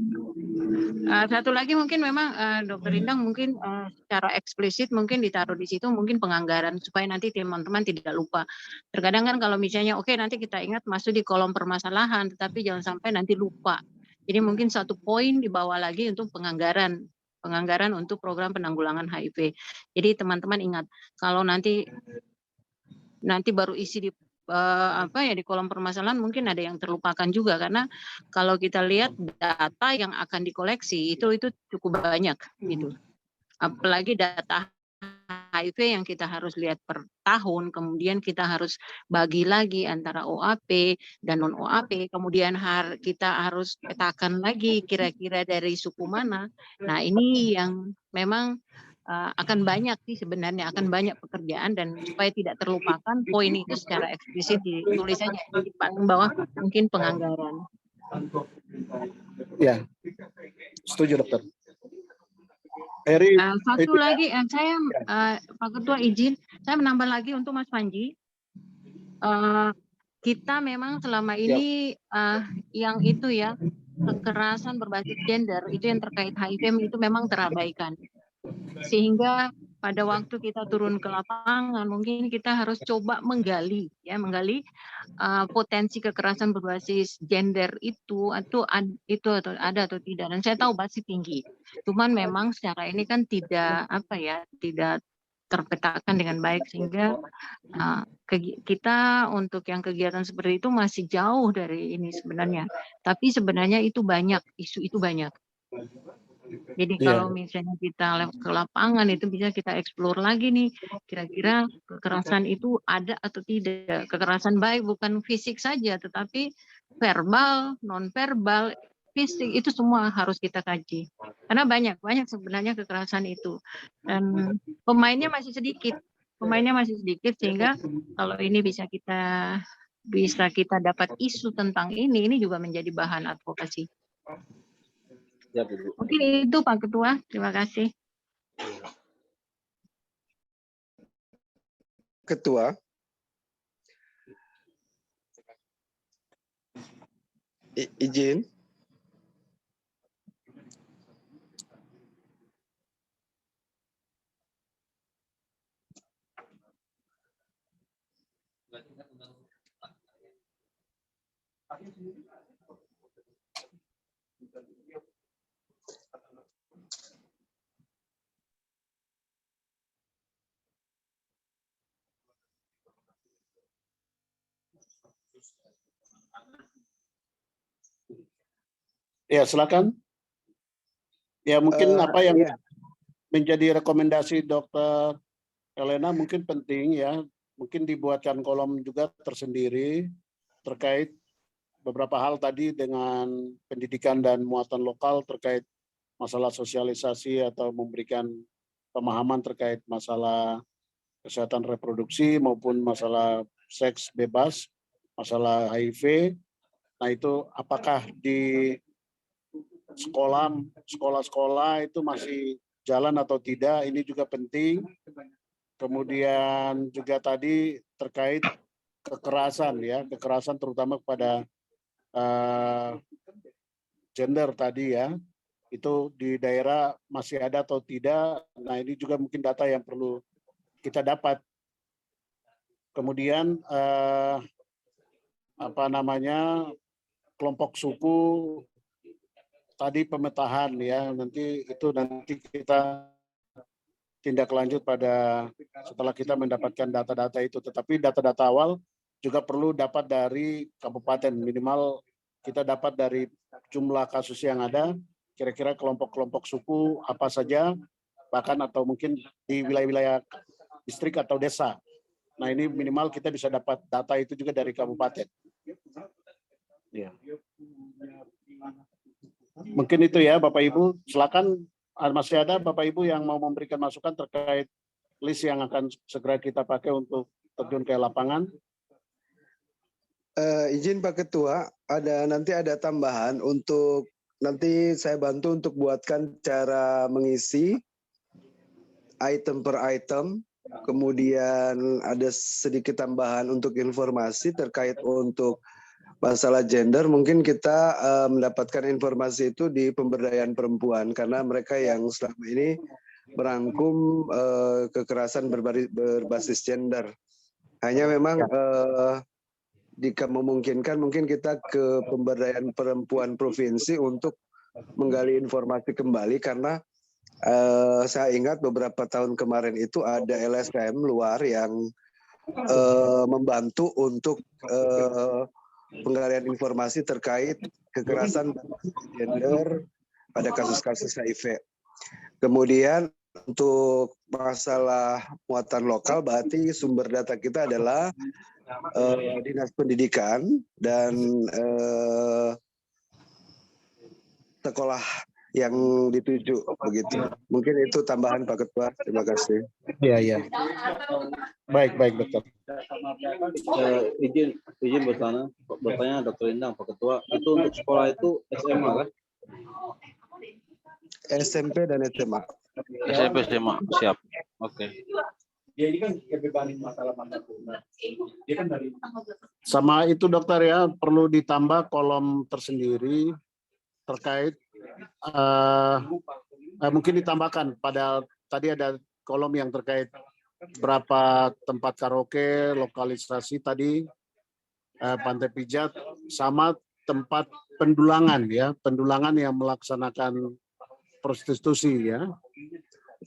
Satu lagi mungkin memang Dokter Indang mungkin secara eksplisit mungkin ditaruh di situ mungkin penganggaran supaya nanti teman-teman tidak lupa. Terkadang kan kalau misalnya oke, nanti kita ingat masuk di kolom permasalahan, tetapi jangan sampai nanti lupa. Jadi mungkin satu poin dibawa lagi untuk penganggaran untuk program penanggulangan HIV. Jadi teman-teman ingat kalau nanti baru isi di di kolom permasalahan mungkin ada yang terlupakan juga, karena kalau kita lihat data yang akan dikoleksi itu cukup banyak gitu. Apalagi data HIV yang kita harus lihat per tahun, kemudian kita harus bagi lagi antara OAP dan non OAP, kemudian kita harus petakan lagi kira-kira dari suku mana. Nah, ini yang memang akan banyak sih sebenarnya, akan banyak pekerjaan, dan supaya tidak terlupakan poin itu secara eksplisit ditulis saja di paling bawah mungkin penganggaran. Ya, setuju dokter. Heri, Satu lagi, saya Pak Ketua izin, saya menambah lagi untuk Mas Panji. Kita memang selama ini yang itu ya, kekerasan berbasis gender itu yang terkait HIV itu memang terabaikan. Sehingga pada waktu kita turun ke lapangan mungkin kita harus coba menggali potensi kekerasan berbasis gender itu atau ada atau tidak, dan saya tahu pasti tinggi. Cuman memang secara ini kan tidak terpetakan dengan baik, sehingga kita untuk yang kegiatan seperti itu masih jauh dari ini sebenarnya. Tapi sebenarnya itu banyak, isu itu banyak. Jadi kalau misalnya kita ke lapangan itu bisa kita explore lagi nih, kira-kira kekerasan itu ada atau tidak. Kekerasan baik bukan fisik saja, tetapi verbal, non-verbal, fisik, itu semua harus kita kaji. Karena banyak sebenarnya kekerasan itu. Dan pemainnya masih sedikit, sehingga kalau ini bisa kita dapat isu tentang ini juga menjadi bahan advokasi. Ya, Bu. Mungkin itu Pak Ketua, terima kasih. Ketua. Izin. Ya, silakan. Ya, mungkin apa yang menjadi rekomendasi Dokter Elena mungkin penting ya, mungkin dibuatkan kolom juga tersendiri terkait beberapa hal tadi dengan pendidikan dan muatan lokal terkait masalah sosialisasi atau memberikan pemahaman terkait masalah kesehatan reproduksi maupun masalah seks bebas, masalah HIV. Nah, itu apakah di sekolah-sekolah itu masih jalan atau tidak, ini juga penting. Kemudian juga tadi terkait kekerasan ya, kekerasan terutama kepada gender tadi ya, itu di daerah masih ada atau tidak. Nah, ini juga mungkin data yang perlu kita dapat. Kemudian kelompok suku tadi pemetahan ya, nanti kita tindak lanjut pada setelah kita mendapatkan data-data itu. Tetapi data-data awal juga perlu dapat dari kabupaten, minimal kita dapat dari jumlah kasus yang ada, kira-kira kelompok-kelompok suku apa saja, bahkan atau mungkin di wilayah-wilayah distrik atau desa. Nah, ini minimal kita bisa dapat data itu juga dari kabupaten. Ya. Mungkin itu ya Bapak Ibu, silakan masih ada Bapak Ibu yang mau memberikan masukan terkait list yang akan segera kita pakai untuk terjun ke lapangan. Izin Pak Ketua, nanti ada tambahan untuk nanti saya bantu untuk buatkan cara mengisi item per item. Kemudian ada sedikit tambahan untuk informasi terkait untuk masalah gender. Mungkin kita mendapatkan informasi itu di pemberdayaan perempuan karena mereka yang selama ini merangkum kekerasan berbasis gender. Hanya memang jika memungkinkan mungkin kita ke pemberdayaan perempuan provinsi untuk menggali informasi kembali karena saya ingat beberapa tahun kemarin itu ada LSM luar yang membantu untuk penggalian informasi terkait kekerasan gender pada kasus-kasus HIV. Kemudian untuk masalah muatan lokal, berarti sumber data kita adalah Dinas Pendidikan dan sekolah yang dituju begitu. Mungkin itu tambahan Pak Ketua. Terima kasih. Iya, iya. Baik, dokter. Izin bertanya Dr. Endang, Pak Ketua, itu untuk sekolah itu SMA kan? SMP dan SMA. SMP SMA, siap. Oke. Ya ini kan kebebanan masalah mandatuna. Dia kan dari Sama itu dokter ya, perlu ditambah kolom tersendiri terkait mungkin ditambahkan pada tadi ada kolom yang terkait berapa tempat karaoke, lokalisasi tadi Pantai Pijat, sama tempat pendulangan ya, pendulangan yang melaksanakan prostitusi ya.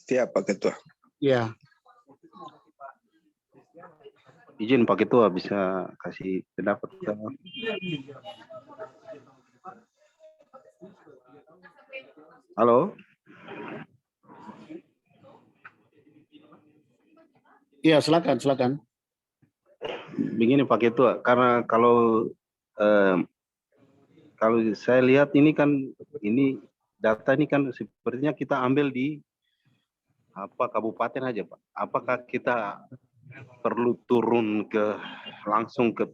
Siap Pak Ketua. Ya. Izin Pak Ketua bisa kasih pendapat. Halo. Iya, silakan. Begini Pak Ketua, karena kalau saya lihat ini kan data ini kan sepertinya kita ambil di kabupaten aja Pak. Apakah kita perlu turun langsung ke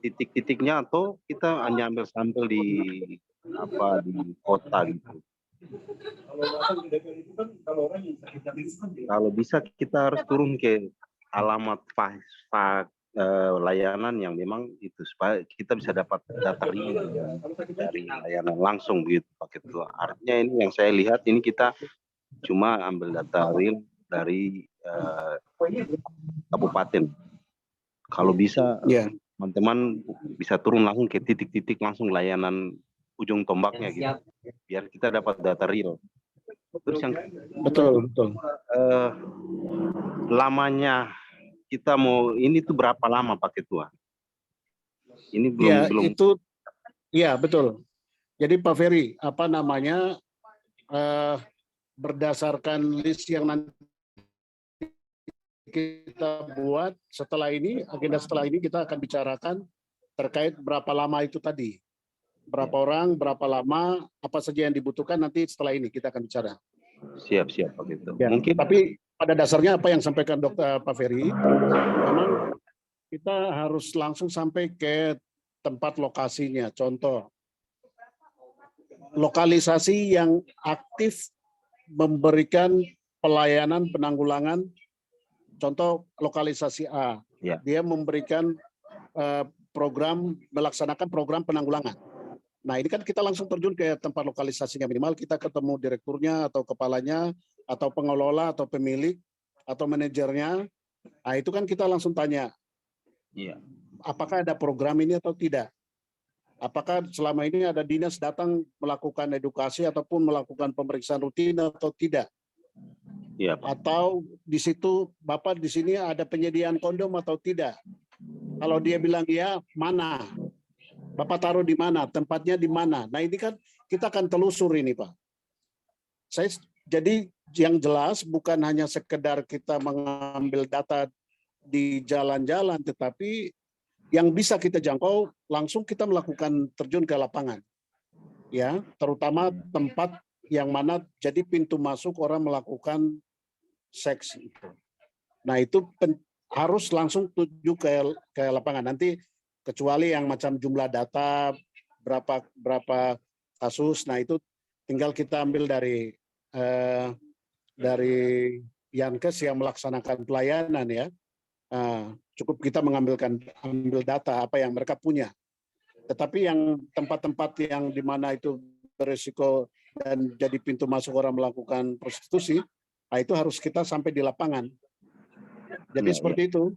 titik-titiknya atau kita hanya ambil sampel di kota gitu? Kalau bisa kita harus turun ke alamat layanan yang memang itu supaya kita bisa dapat data real dari layanan langsung begitu Pak Ketua. Artinya ini yang saya lihat ini kita cuma ambil data real dari kabupaten. Kalau bisa teman-teman bisa turun langsung ke titik-titik langsung layanan ujung tombaknya gitu, biar kita dapat data real. Terus yang betul. Lamanya kita mau ini tuh berapa lama Pak Ketua? Ini belum. Itu ya betul. Jadi Pak Ferry, berdasarkan list yang nanti kita buat agenda setelah ini kita akan bicarakan terkait berapa lama itu tadi. Berapa orang, berapa lama, apa saja yang dibutuhkan nanti setelah ini kita akan bicara. Siap Pak Ketua. Ya, mungkin tapi pada dasarnya apa yang sampaikan Pak Ferry, memang kita harus langsung sampai ke tempat lokasinya. Contoh, lokalisasi yang aktif memberikan pelayanan penanggulangan. Contoh lokalisasi A, dia memberikan melaksanakan program penanggulangan. Nah ini kan kita langsung terjun ke tempat lokalisasinya, minimal kita ketemu direkturnya atau kepalanya atau pengelola atau pemilik atau manajernya. Nah itu kan kita langsung tanya, apakah ada program ini atau tidak? Apakah selama ini ada dinas datang melakukan edukasi ataupun melakukan pemeriksaan rutin atau tidak? Atau di situ Bapak di sini ada penyediaan kondom atau tidak? Kalau dia bilang ya, mana? Bapak taruh di mana? Tempatnya di mana? Nah ini kan kita akan telusur ini Pak. Jadi yang jelas bukan hanya sekedar kita mengambil data di jalan-jalan, tetapi yang bisa kita jangkau langsung kita melakukan terjun ke lapangan. Ya, terutama tempat yang mana jadi pintu masuk orang melakukan seks itu. Nah itu harus langsung tuju ke lapangan. Nanti kecuali yang macam jumlah data berapa kasus. Nah itu tinggal kita ambil dari Yankes yang melaksanakan pelayanan ya. Cukup kita ambil data apa yang mereka punya. Tetapi yang tempat-tempat yang di mana itu berisiko dan jadi pintu masuk orang melakukan prostitusi, nah itu harus kita sampai di lapangan. Jadi seperti itu.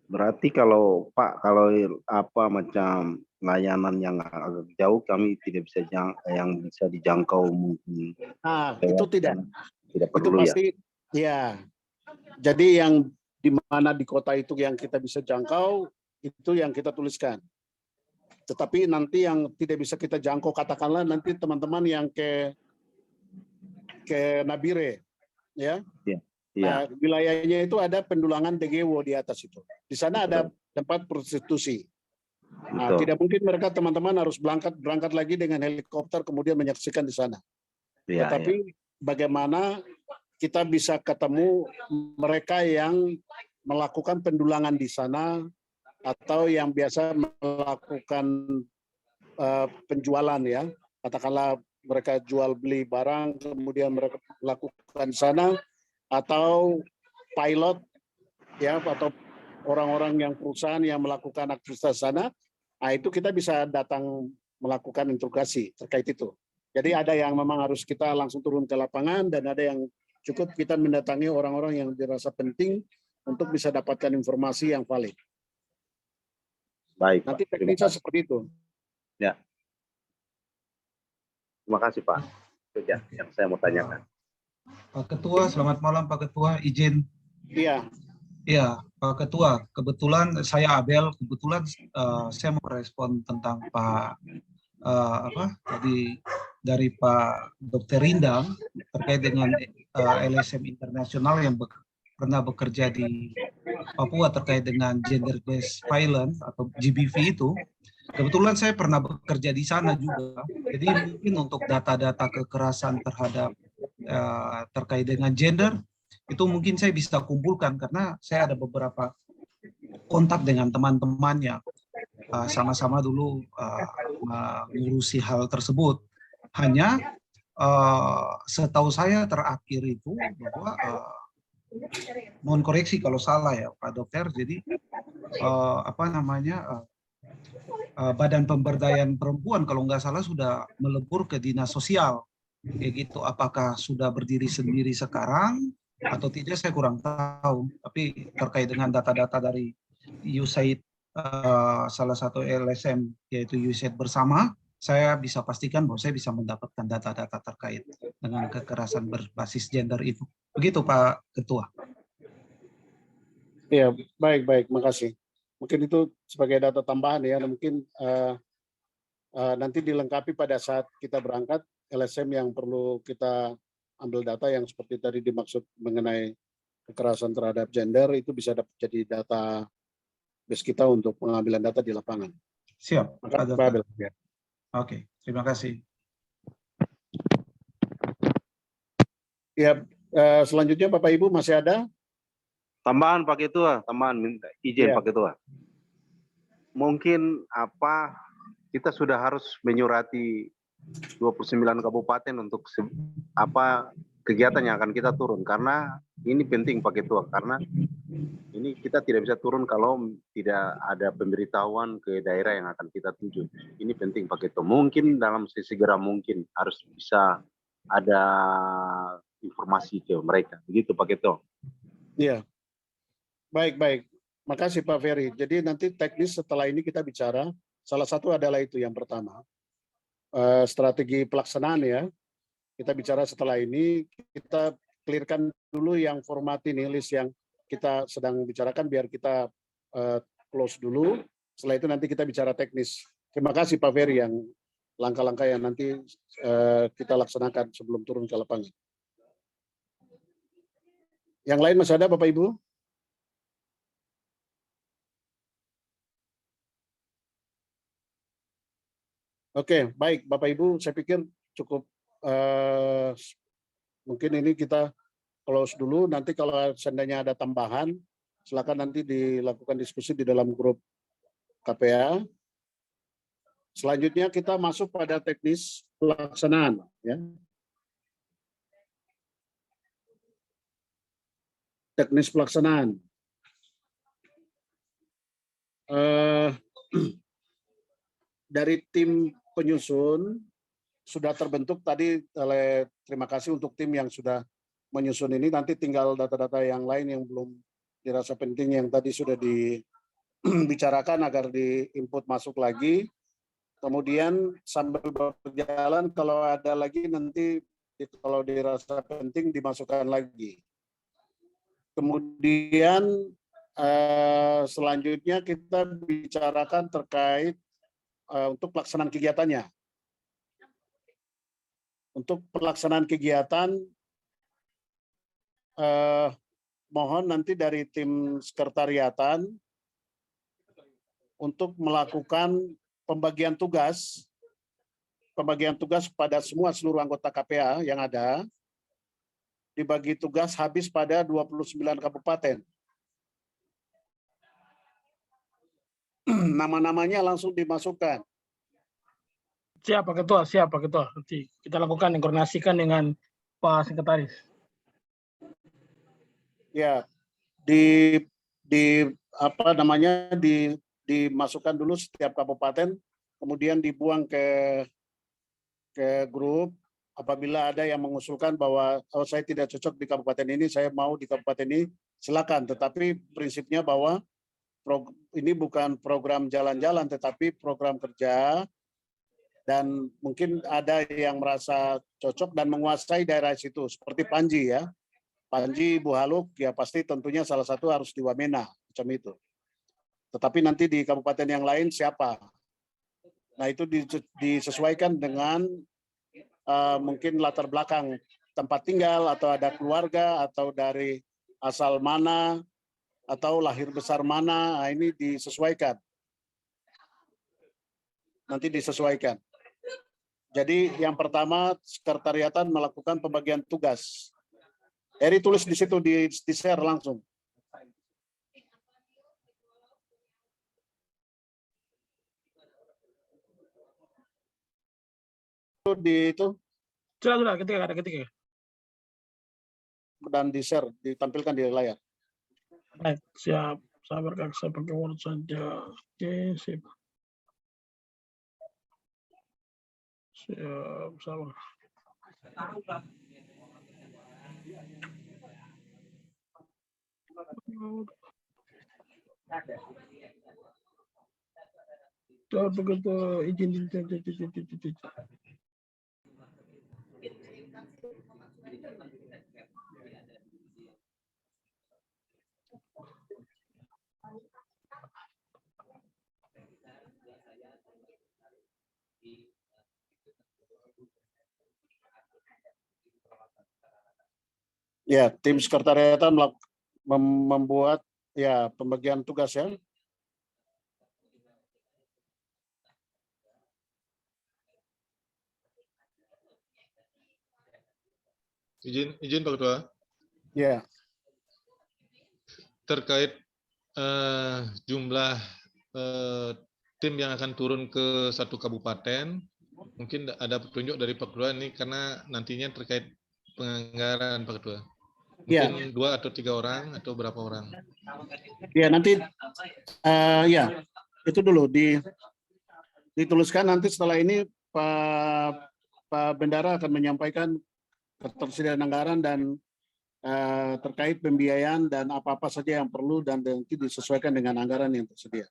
Berarti kalau Pak, kalau apa macam layanan yang agak jauh kami tidak bisa yang bisa dijangkau mungkin. Nah, itu tidak perlu itu pasti ya. Jadi yang di mana di kota itu yang kita bisa jangkau itu yang kita tuliskan. Tetapi nanti yang tidak bisa kita jangkau, katakanlah nanti teman-teman yang ke Nabire ya. Iya. Nah, wilayahnya itu ada pendulangan DGWO di atas itu. Di sana ada tempat prostitusi. Nah, tidak mungkin mereka teman-teman harus berangkat lagi dengan helikopter kemudian menyaksikan di sana. Tetapi bagaimana kita bisa ketemu mereka yang melakukan pendulangan di sana atau yang biasa melakukan penjualan ya. Katakanlah mereka jual beli barang kemudian mereka lakukan di sana, atau pilot ya, atau orang-orang yang perusahaan yang melakukan aktivitas sana, nah itu kita bisa datang melakukan interogasi terkait itu. Jadi ada yang memang harus kita langsung turun ke lapangan dan ada yang cukup kita mendatangi orang-orang yang dirasa penting untuk bisa dapatkan informasi yang valid. Baik. Nanti teknisnya seperti itu. Ya. Terima kasih Pak. Itu ya yang saya mau tanyakan. Pak Ketua, selamat malam Pak Ketua. Izin. Iya. Iya, Pak Ketua. Kebetulan saya Abel. Kebetulan saya mau respon tentang Pak tadi dari Pak Dr. Rindam terkait dengan LSM internasional yang pernah bekerja di Papua terkait dengan gender based violence atau GBV itu. Kebetulan saya pernah bekerja di sana juga. Jadi mungkin untuk data-data kekerasan terhadap terkait dengan gender itu mungkin saya bisa kumpulkan karena saya ada beberapa kontak dengan teman-temannya sama-sama dulu mengurusi hal tersebut. Hanya setahu saya terakhir itu bahwa mohon koreksi kalau salah ya Pak Dokter. Jadi Badan Pemberdayaan Perempuan kalau nggak salah sudah melebur ke dinas sosial. Kayak gitu, apakah sudah berdiri sendiri sekarang atau tidak saya kurang tahu. Tapi terkait dengan data-data dari USAID, salah satu LSM yaitu USAID bersama, saya bisa pastikan bahwa saya bisa mendapatkan data-data terkait dengan kekerasan berbasis gender itu. Begitu Pak Ketua. Ya, baik, makasih. Mungkin itu sebagai data tambahan ya, mungkin nanti dilengkapi pada saat kita berangkat. LSM yang perlu kita ambil data yang seperti tadi dimaksud mengenai kekerasan terhadap gender itu bisa jadi data base kita untuk pengambilan data di lapangan. Siap. Ya. Oke, terima kasih. Ya, selanjutnya Bapak Ibu masih ada? Tambahan Pak Ketua, tambahan minta izin Pak Ketua. Mungkin kita sudah harus menyurati 29 kabupaten untuk kegiatan yang akan kita turun, karena ini penting Pak Ketua, karena ini kita tidak bisa turun kalau tidak ada pemberitahuan ke daerah yang akan kita tuju. Ini penting Pak Ketua. Mungkin dalam segera mungkin harus bisa ada informasi ke mereka. Begitu Pak Ketua. Iya. Baik. Makasih Pak Ferry. Jadi nanti teknis setelah ini kita bicara. Salah satu adalah itu yang pertama. Strategi pelaksanaan ya. Kita bicara setelah ini, kita clearkan dulu yang format ini, list yang kita sedang bicarakan biar kita close dulu. Setelah itu nanti kita bicara teknis. Terima kasih Pak Ferry yang langkah-langkah yang nanti kita laksanakan sebelum turun ke lapangan. Yang lain masih ada Bapak Ibu? Oke, baik Bapak Ibu, saya pikir cukup mungkin ini kita close dulu. Nanti kalau seandainya ada tambahan, silakan nanti dilakukan diskusi di dalam grup KPA. Selanjutnya kita masuk pada teknis pelaksanaan. Ya. Teknis pelaksanaan. Dari tim penyusun sudah terbentuk tadi terima kasih untuk tim yang sudah menyusun ini. Nanti tinggal data-data yang lain yang belum dirasa penting yang tadi sudah dibicarakan agar di-input masuk lagi. Kemudian sambil berjalan kalau ada lagi nanti kalau dirasa penting dimasukkan lagi. Kemudian selanjutnya kita bicarakan terkait untuk pelaksanaan kegiatannya. Untuk pelaksanaan kegiatan, mohon nanti dari tim sekretariatan untuk melakukan pembagian tugas pada seluruh anggota KPA yang ada, dibagi tugas habis pada 29 kabupaten. Nama-namanya langsung dimasukkan. Siapa Ketua? Siapa Ketua? Nanti kita lakukan yang koordinasikan dengan Pak Sekretaris. Ya, dimasukkan dulu setiap kabupaten, kemudian dibuang ke grup. Apabila ada yang mengusulkan bahwa saya tidak cocok di kabupaten ini, saya mau di kabupaten ini, silakan. Tetapi prinsipnya bahwa ini bukan program jalan-jalan, tetapi program kerja. Dan mungkin ada yang merasa cocok dan menguasai daerah situ, seperti Panji ya. Panji, Bu Haluk, ya pasti tentunya salah satu harus di Wamena, macam itu. Tetapi nanti di kabupaten yang lain siapa? Nah itu disesuaikan dengan mungkin latar belakang tempat tinggal, atau ada keluarga, atau dari asal mana, atau lahir besar mana, nah, ini disesuaikan. Nanti disesuaikan. Jadi yang pertama, sekretariatan melakukan pembagian tugas. Eri tulis di situ, di-share langsung. Itu Sudah, ketika. Dan di-share, ditampilkan di layar. Baik, siap. Sabar Kak, saya pakai Word saja. Oke, sip. Siap, sabar. Tuh, begitu izin. Ya, tim sekretariatan membuat ya pembagian tugas ya. Izin Pak Ketua. Ya. Terkait jumlah tim yang akan turun ke satu kabupaten, mungkin ada petunjuk dari Pak Ketua ini karena nantinya terkait penganggaran Pak Ketua. Mungkin 2 atau 3 orang atau berapa orang? Ya nanti ya itu dulu dituliskan, nanti setelah ini Pak Bendara akan menyampaikan ketersediaan anggaran dan terkait pembiayaan dan apa-apa saja yang perlu dan nanti disesuaikan dengan anggaran yang tersedia.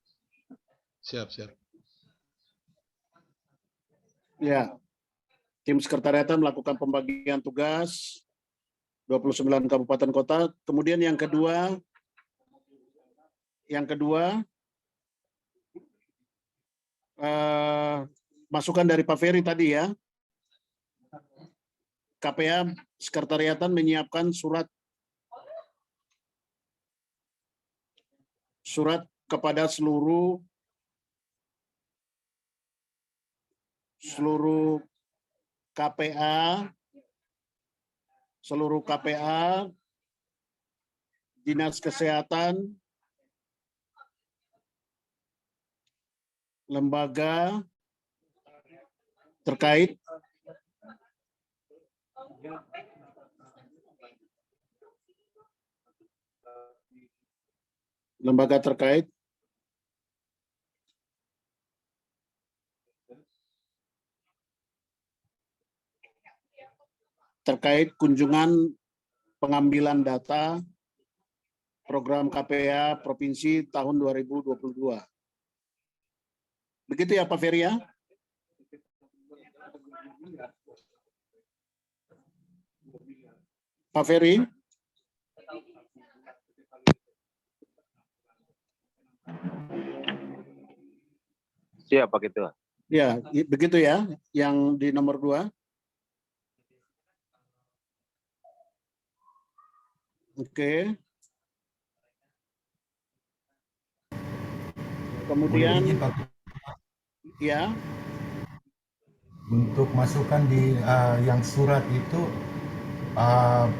Siap. Ya, tim sekretariatan melakukan pembagian tugas 29 kabupaten kota. Kemudian yang kedua masukan dari Pak Ferry tadi ya. KPA sekretariatan menyiapkan surat kepada seluruh KPA, Dinas Kesehatan, lembaga, terkait lembaga terkait kunjungan pengambilan data program KPA Provinsi tahun 2022. Begitu ya Pak Ferry ya? Pak Ferry? Siap Pak Ketua. Ya, begitu ya, yang di nomor 2. Oke. Kemudian, ya. Untuk masukkan di yang surat itu,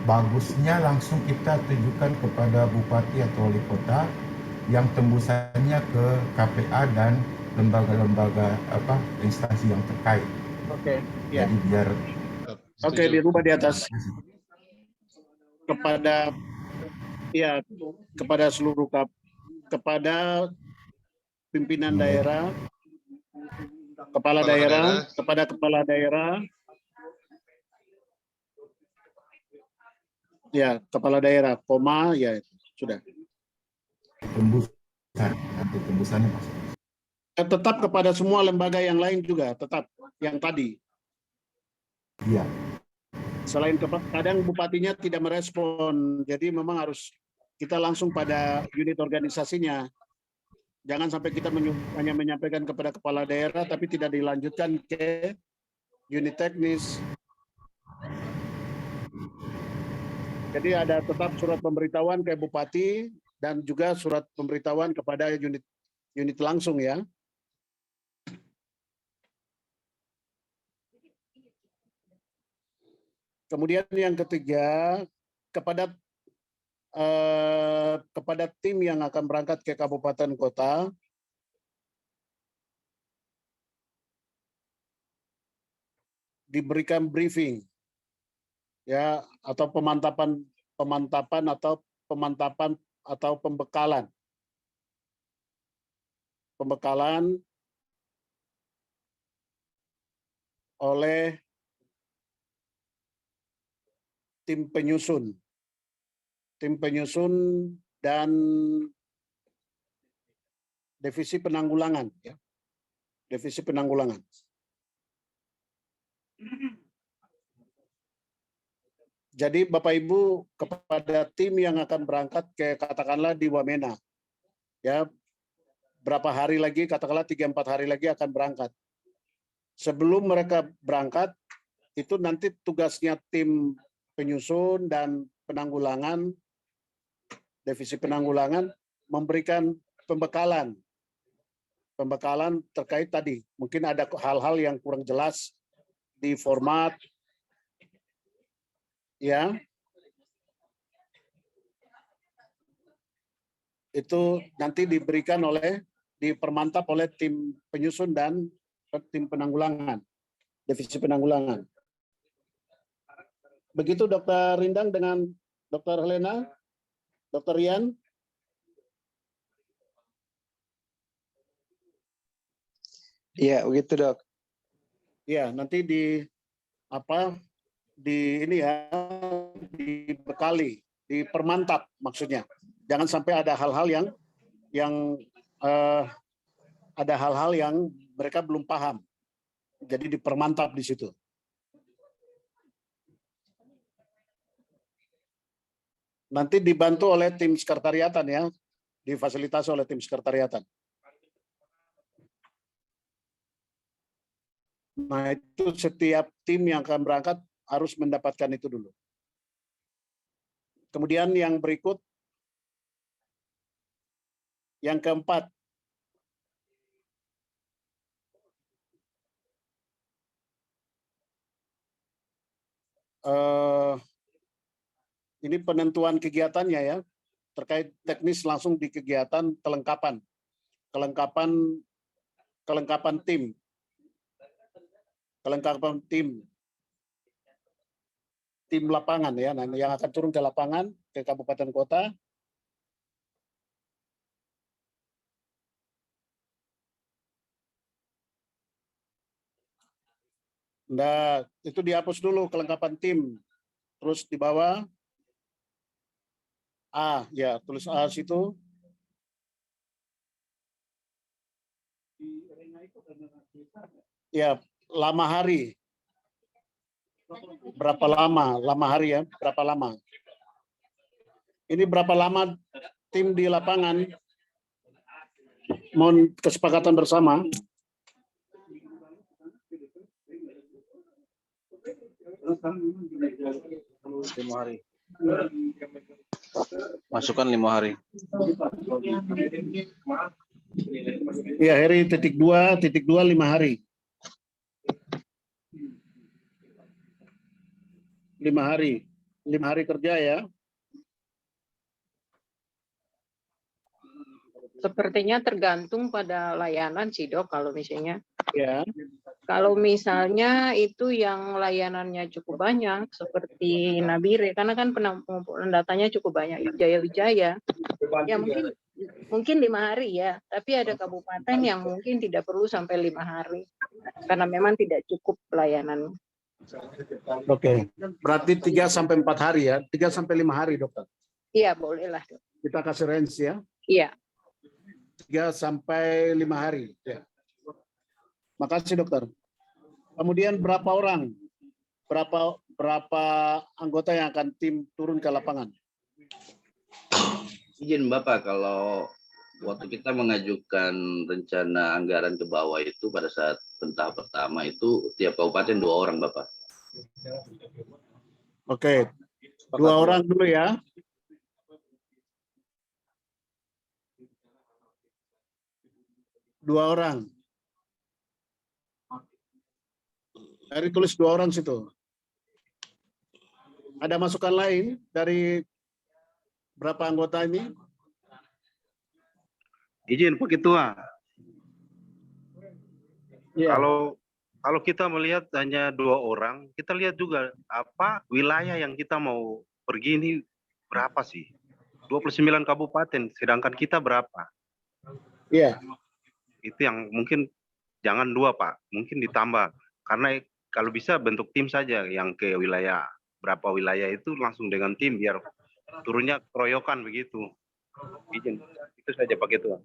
bagusnya langsung kita tujukan kepada Bupati atau Wali Kota yang tembusannya ke KPA dan lembaga-lembaga instansi yang terkait. Oke. Ya. Jadi biar. Oke, dirubah di atas kepada seluruh kepada pimpinan daerah, kepala daerah, kepada kepala daerah, ya kepala daerah, koma, ya sudah. Nanti tembusannya masuk. Tetap kepada semua lembaga yang lain juga, tetap yang tadi. Iya. Selain kadang bupatinya tidak merespon, jadi memang harus kita langsung pada unit organisasinya. Jangan sampai kita hanya menyampaikan kepada kepala daerah, tapi tidak dilanjutkan ke unit teknis. Jadi ada tetap surat pemberitahuan ke bupati dan juga surat pemberitahuan kepada unit langsung ya. Kemudian yang ketiga, kepada tim yang akan berangkat ke kabupaten kota, diberikan briefing ya, atau pemantapan atau pembekalan oleh tim penyusun dan divisi penanggulangan ya. Divisi penanggulangan. Jadi Bapak Ibu, kepada tim yang akan berangkat ke katakanlah di Wamena ya, berapa hari lagi, katakanlah 3-4 hari lagi akan berangkat. Sebelum mereka berangkat, itu nanti tugasnya tim penyusun dan penanggulangan, divisi penanggulangan, memberikan pembekalan terkait tadi. Mungkin ada hal-hal yang kurang jelas di format, ya. Itu nanti dipermantap oleh tim penyusun dan tim penanggulangan, divisi penanggulangan. Begitu Dr. Rindang dengan Dr. Helena, Dr. Rian. Iya, begitu Dok. Ya, nanti dibekali, dipermantap maksudnya. Jangan sampai ada hal-hal yang mereka belum paham. Jadi dipermantap di situ. Nanti dibantu oleh tim sekretariatan ya, difasilitasi oleh tim sekretariatan. Nah, itu setiap tim yang akan berangkat harus mendapatkan itu dulu. Kemudian yang berikut, yang keempat, ini penentuan kegiatannya ya, terkait teknis langsung di kegiatan kelengkapan tim. kelengkapan tim lapangan ya, yang akan turun ke lapangan ke kabupaten kota. Nah, itu dihapus dulu kelengkapan tim. Terus di bawah A, ya tulis A situ. Ya, lama hari. Berapa lama? Lama hari ya, berapa lama? Ini berapa lama tim di lapangan? Mohon kesepakatan bersama. Lima hari. Masukkan 5 hari. Ya, Heri titik 2 5 hari. 5 hari. 5 hari kerja ya. Sepertinya tergantung pada layanan sih dok, kalau misalnya. Ya. Kalau misalnya itu yang layanannya cukup banyak, seperti Nabire, karena kan pengumpulan datanya cukup banyak, Wijaya, ya mungkin 5 hari ya, tapi ada kabupaten yang mungkin tidak perlu sampai 5 hari, karena memang tidak cukup layanan. Oke, berarti 3 sampai 4 hari ya, 3 sampai 5 hari dokter. Iya, bolehlah dok. Kita kasih range ya. Iya. 3 sampai 5 hari. Ya. Makasih dokter. Kemudian berapa orang? Berapa anggota yang akan tim turun ke lapangan? Izin Bapak, kalau waktu kita mengajukan rencana anggaran ke bawah itu pada saat tahap pertama itu tiap kabupaten 2 orang Bapak. Oke, 2 orang dulu ya. Dua orang. Dari tulis 2 orang situ. Ada masukan lain dari berapa anggota ini? Izin Pak Ketua. Ya. Kalau kita melihat hanya 2 orang, kita lihat juga apa wilayah yang kita mau pergi ini berapa sih? 29 kabupaten, sedangkan kita berapa? Iya. Itu yang mungkin jangan 2 Pak, mungkin ditambah. Karena kalau bisa bentuk tim saja yang ke wilayah, berapa wilayah itu langsung dengan tim biar turunnya keroyokan begitu. Izin, itu saja Pak Ketua.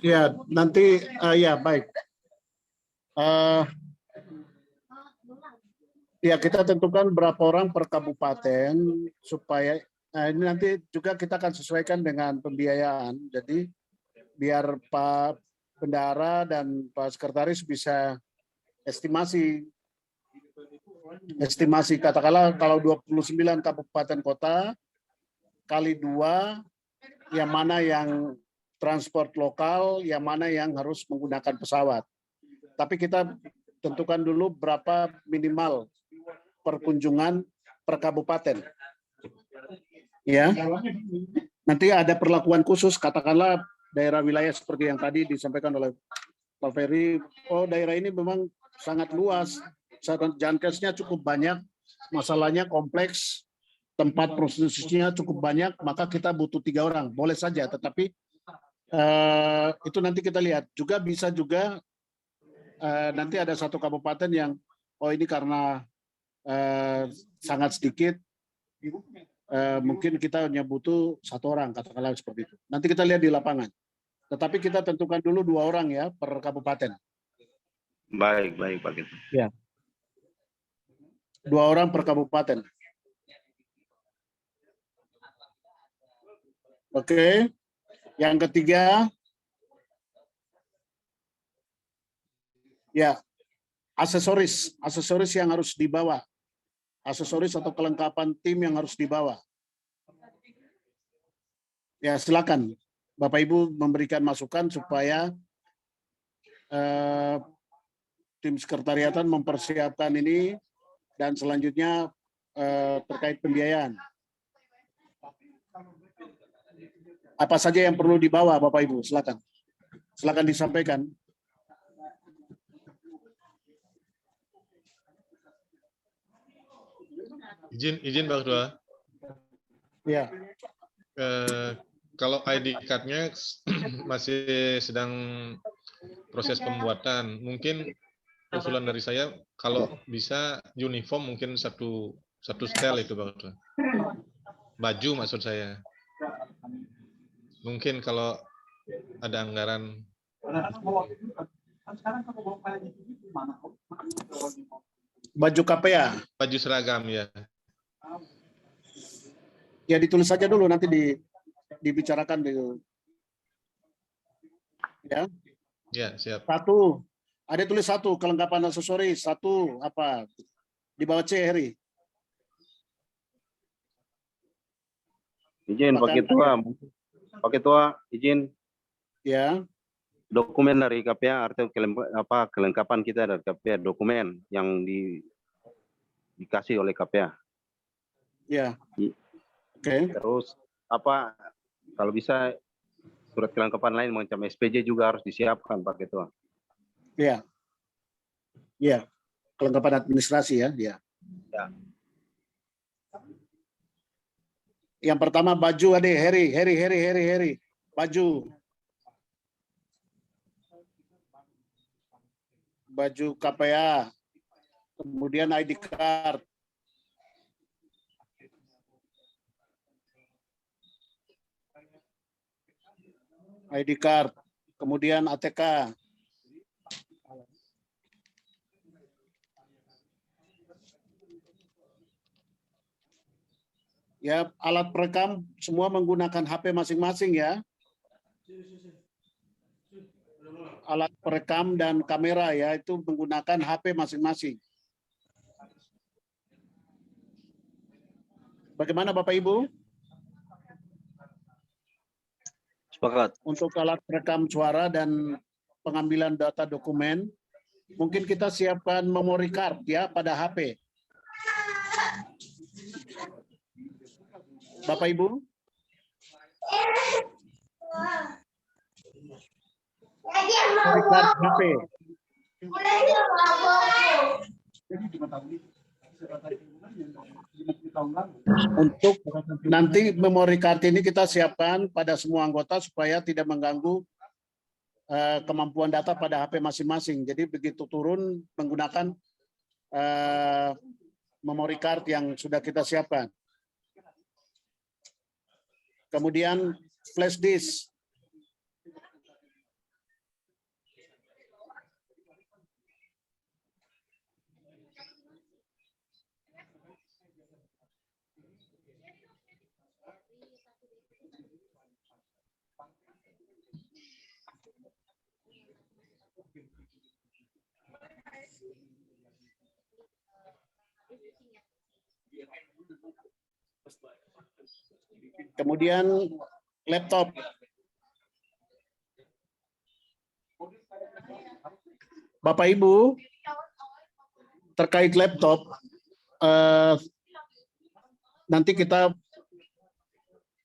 Ya, nanti ya baik. Ya, kita tentukan berapa orang per kabupaten supaya ini nanti juga kita akan sesuaikan dengan pembiayaan. Jadi biar Pak Bendara dan Pak Sekretaris bisa estimasi katakanlah kalau 29 kabupaten kota kali 2, yang mana yang transport lokal, yang mana yang harus menggunakan pesawat. Tapi kita tentukan dulu berapa minimal perkunjungan per kabupaten. Ya. Nanti ada perlakuan khusus, katakanlah daerah wilayah seperti yang tadi disampaikan oleh Pak Ferry. Oh, daerah ini memang sangat luas, jankesnya cukup banyak, masalahnya kompleks, tempat prosesnya cukup banyak, maka kita butuh 3 orang. Boleh saja, tetapi itu nanti kita lihat. Juga bisa juga nanti ada satu kabupaten yang ini karena sangat sedikit, mungkin kita hanya butuh 1 orang, katakanlah seperti itu. Nanti kita lihat di lapangan. Tetapi kita tentukan dulu 2 orang ya per kabupaten. Baik Pak Ketua. Ya. 2 orang per kabupaten. Oke. Yang ketiga, ya, aksesoris yang harus dibawa. Aksesoris atau kelengkapan tim yang harus dibawa. Ya, silakan Bapak Ibu memberikan masukan supaya tim sekretariatan mempersiapkan ini dan selanjutnya terkait pembiayaan. Apa saja yang perlu dibawa Bapak Ibu? Silakan. Silakan disampaikan. Izin Pak Ketua. Ya. Kalau ID card-nya masih sedang proses pembuatan, mungkin usulan dari saya kalau bisa uniform mungkin satu setel itu Pak Ketua. Baju maksud saya. Mungkin kalau ada anggaran. Baju KPA. Baju seragam ya. Ya ditulis saja dulu nanti dibicarakan dulu. Ya. Ya, siap. Satu. Ada tulis satu kelengkapan aksesoris, satu apa? Di bawah C, Heri. Izin Pak Ketua. Pak Ketua, izin. Ya. Dokumen dari KPA artinya kelengkapan kita dari KPA, dokumen yang dikasih oleh KPA. Ya. Oke. Terus apa kalau bisa surat kelengkapan lain macam SPJ juga harus disiapkan Pak Ketua. Ya. Ya. Kelengkapan administrasi ya, ya. Ya. Yang pertama baju Ade, Heri. Baju. Baju KPA. Kemudian ID card. ID card. Kemudian ATK. Ya, alat perekam semua menggunakan HP masing-masing ya. Alat perekam dan kamera ya, itu menggunakan HP masing-masing. Bagaimana Bapak Ibu? Sepakat. Untuk alat perekam suara dan pengambilan data dokumen, mungkin kita siapkan memory card ya pada HP. Bapak Ibu? Memory card HP. Untuk nanti memory card ini kita siapkan pada semua anggota supaya tidak mengganggu kemampuan data pada HP masing-masing. Jadi begitu turun menggunakan memory card yang sudah kita siapkan. Kemudian flash disk. Kemudian laptop. Bapak Ibu, terkait laptop, nanti kita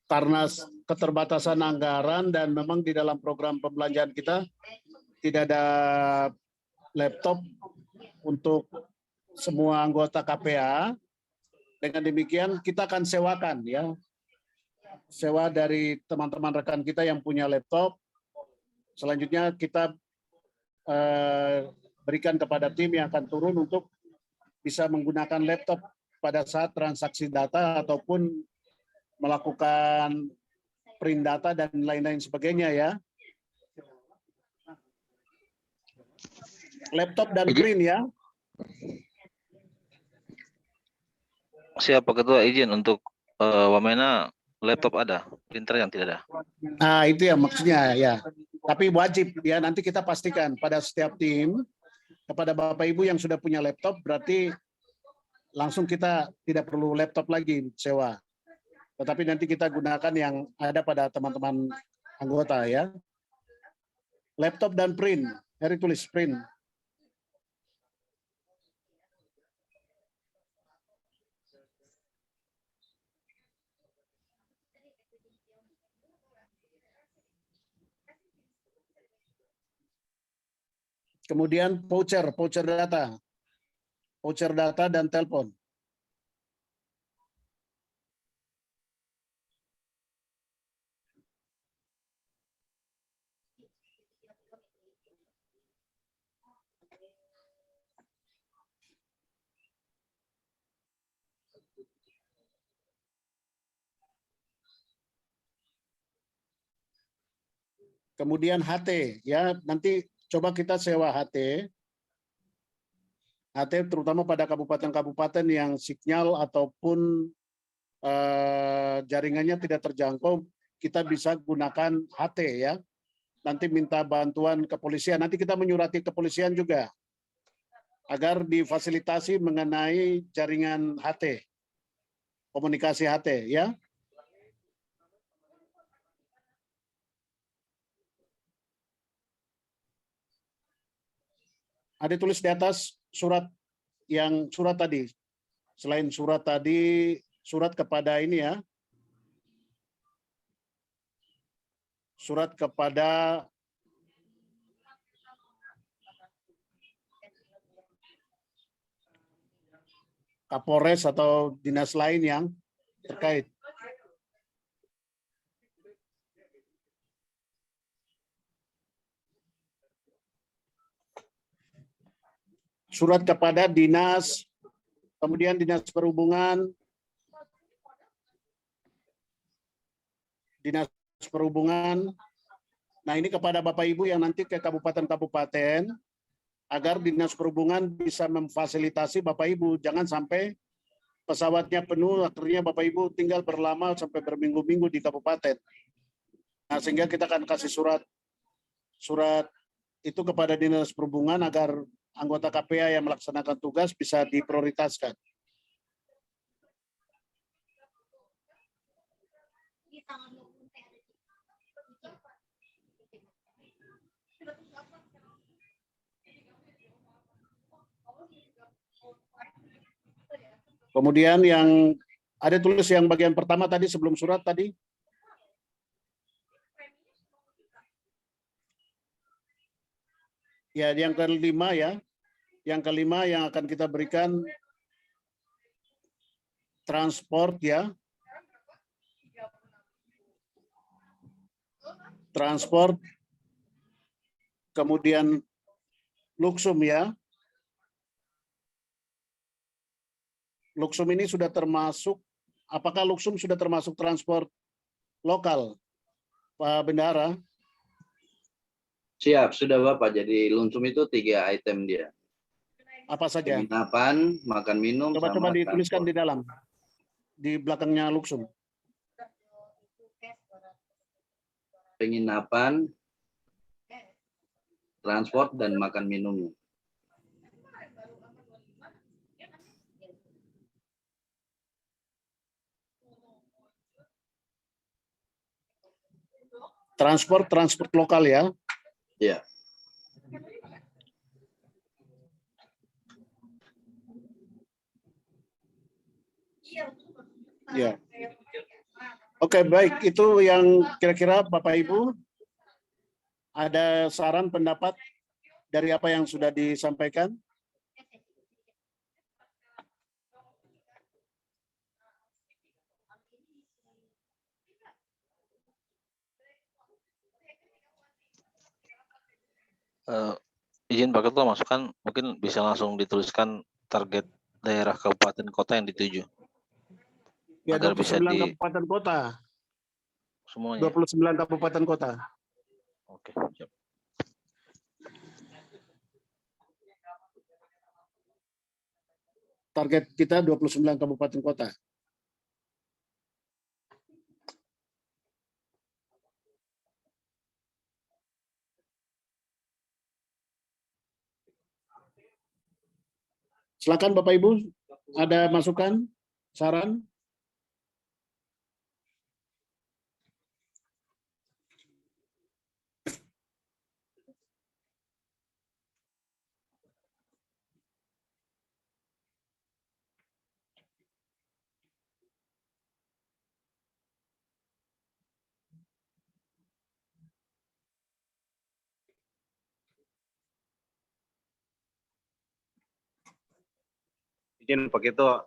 karena keterbatasan anggaran dan memang di dalam program pembelanjaan kita tidak ada laptop untuk semua anggota KPA. Dengan demikian kita akan sewakan ya. Sewa dari teman-teman rekan kita yang punya laptop. Selanjutnya kita berikan kepada tim yang akan turun untuk bisa menggunakan laptop pada saat transaksi data ataupun melakukan print data dan lain-lain sebagainya ya. Laptop dan print ya. Siapa Ketua, izin untuk Wamena laptop ada, printer yang tidak ada. Nah, itu ya maksudnya ya. Tapi wajib ya, nanti kita pastikan pada setiap tim, kepada Bapak Ibu yang sudah punya laptop, berarti langsung kita tidak perlu laptop lagi sewa. Tetapi nanti kita gunakan yang ada pada teman-teman anggota ya. Laptop dan print, Heri tulis print. Kemudian voucher data dan telepon. Kemudian HT ya, nanti coba kita sewa HT. HT terutama pada kabupaten-kabupaten yang sinyal ataupun jaringannya tidak terjangkau, kita bisa gunakan HT ya. Nanti minta bantuan kepolisian. Nanti kita menyurati kepolisian juga agar difasilitasi mengenai jaringan HT, komunikasi HT ya. Ada tulis di atas surat tadi. Selain surat tadi, surat kepada ini ya. Surat kepada Kapolres atau dinas lain yang terkait. Surat kepada dinas, kemudian dinas perhubungan, Nah ini kepada Bapak Ibu yang nanti ke kabupaten-kabupaten, agar dinas perhubungan bisa memfasilitasi Bapak Ibu. Jangan sampai pesawatnya penuh, akhirnya Bapak Ibu tinggal berlama sampai berminggu-minggu di kabupaten. Nah sehingga kita akan kasih surat itu kepada dinas perhubungan agar anggota KPA yang melaksanakan tugas bisa diprioritaskan. Kemudian yang ada tulis yang bagian pertama tadi sebelum surat tadi. Ya, yang kelima ya. Yang kelima yang akan kita berikan transport ya. Transport. Kemudian Luksum ya. Luksum ini sudah termasuk, apakah Luksum sudah termasuk transport lokal, Pak Bendahara? Siap, sudah Bapak. Jadi Luksum itu 3 item dia. Apa saja? Penginapan, makan minum, Coba sama dituliskan transport. di dalam, di belakangnya Luksum. Penginapan, transport, dan makan minumnya. Transport lokal ya? Iya. Ya. Oke, baik. Itu yang kira-kira Bapak Ibu ada saran pendapat dari apa yang sudah disampaikan? Izin Pak Ketua masukan, mungkin bisa langsung dituliskan target daerah kabupaten kota yang dituju. Ya, Agar 29 bisa di kabupaten kota. semuanya. 29 kabupaten kota. Oke, siap. Target kita 29 kabupaten kota. Silakan Bapak Ibu, ada masukan, saran? Izin Pak Ketua,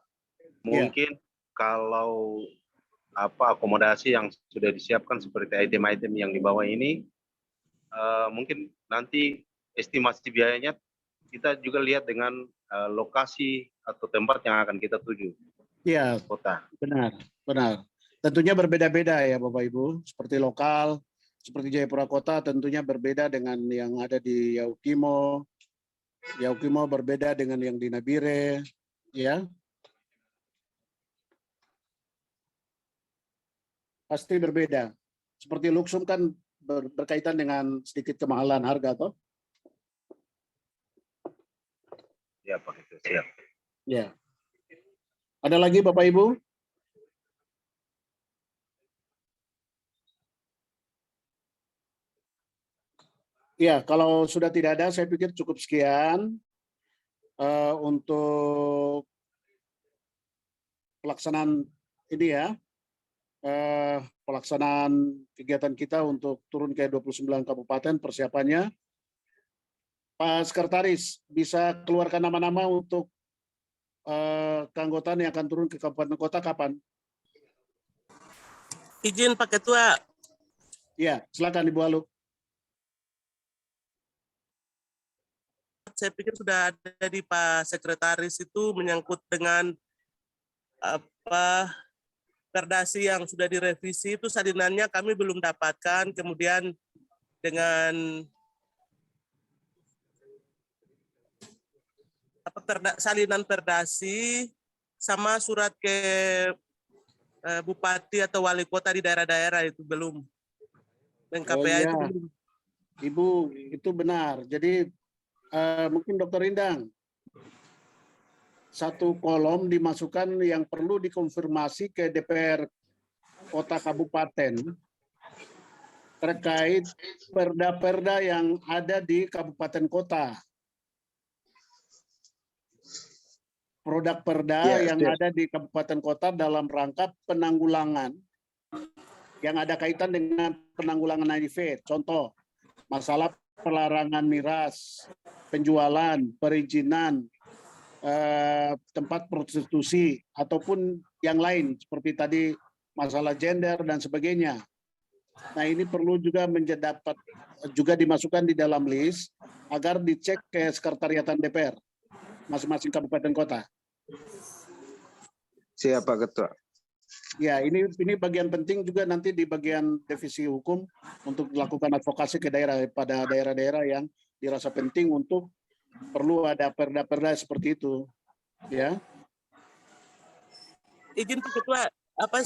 mungkin kalau akomodasi yang sudah disiapkan seperti item-item yang di bawah ini, mungkin nanti estimasi biayanya kita juga lihat dengan lokasi atau tempat yang akan kita tuju. Iya, kota. Benar. Tentunya berbeda-beda ya Bapak Ibu, seperti lokal, seperti Jayapura Kota tentunya berbeda dengan yang ada di Yaukimo. Yaukimo berbeda dengan yang di Nabire, ya. Pasti berbeda. Seperti Luxum kan berkaitan dengan sedikit kemahalan harga, toh? Ya, Pak Ketua, siap. Ya. Ada lagi Bapak Ibu? Ya, kalau sudah tidak ada, saya pikir cukup sekian untuk pelaksanaan ini ya. Pelaksanaan kegiatan kita untuk turun ke 29 kabupaten persiapannya. Pak Sekretaris, bisa keluarkan nama-nama untuk keanggotaan yang akan turun ke kabupaten kota kapan? Izin Pak Ketua. Ya, silakan Ibu Alu. Saya pikir sudah ada di Pak Sekretaris itu menyangkut dengan apa perdasi yang sudah direvisi itu salinannya kami belum dapatkan. Kemudian dengan salinan perdasi sama surat ke bupati atau wali kota di daerah-daerah itu belum. Dan KPA itu belum. Ibu, itu benar. Jadi mungkin Dr. Indang, satu kolom dimasukkan yang perlu dikonfirmasi ke DPR kota kabupaten terkait perda-perda yang ada di kabupaten kota. Produk perda yang ada di kabupaten kota dalam rangka penanggulangan yang ada kaitan dengan penanggulangan HIV. Contoh, masalah pelarangan miras, penjualan, perizinan, tempat prostitusi, ataupun yang lain seperti tadi masalah gender dan sebagainya. Nah, ini perlu juga dapat juga dimasukkan di dalam list agar dicek ke sekretariatan DPR masing-masing kabupaten kota. Siap Pak Ketua. Ya, ini bagian penting juga nanti di bagian divisi hukum untuk dilakukan advokasi ke daerah pada daerah-daerah yang dirasa penting untuk perlu ada perda-perda seperti itu, ya. Izin Pak Ketua,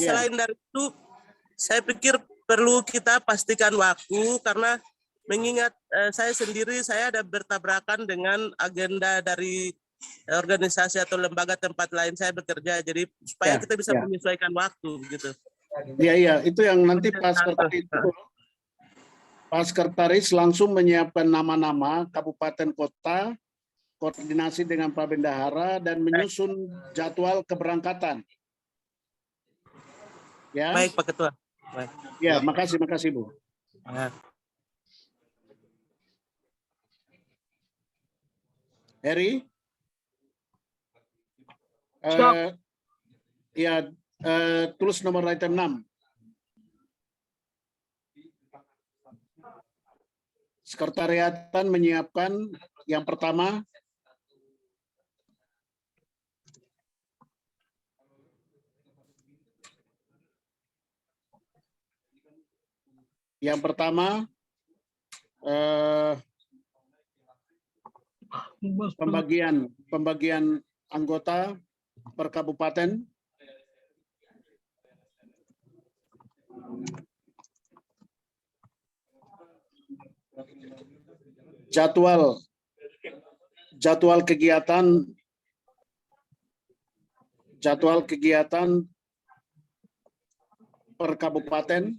selain dari itu, saya pikir perlu kita pastikan waktu karena mengingat saya sendiri saya ada bertabrakan dengan agenda dari organisasi atau lembaga tempat lain saya bekerja, jadi supaya kita bisa menyesuaikan waktu gitu. Iya, itu yang nanti Pak Sekretaris langsung menyiapkan nama-nama kabupaten kota, koordinasi dengan Pak Bendahara dan menyusun jadwal keberangkatan. Ya. Baik Pak Ketua. Baik. Ya, makasih Bu. Heri? Tulis nomor item 6. Sekretariatan menyiapkan yang pertama pembagian anggota per kabupaten. Jadwal kegiatan per kabupaten.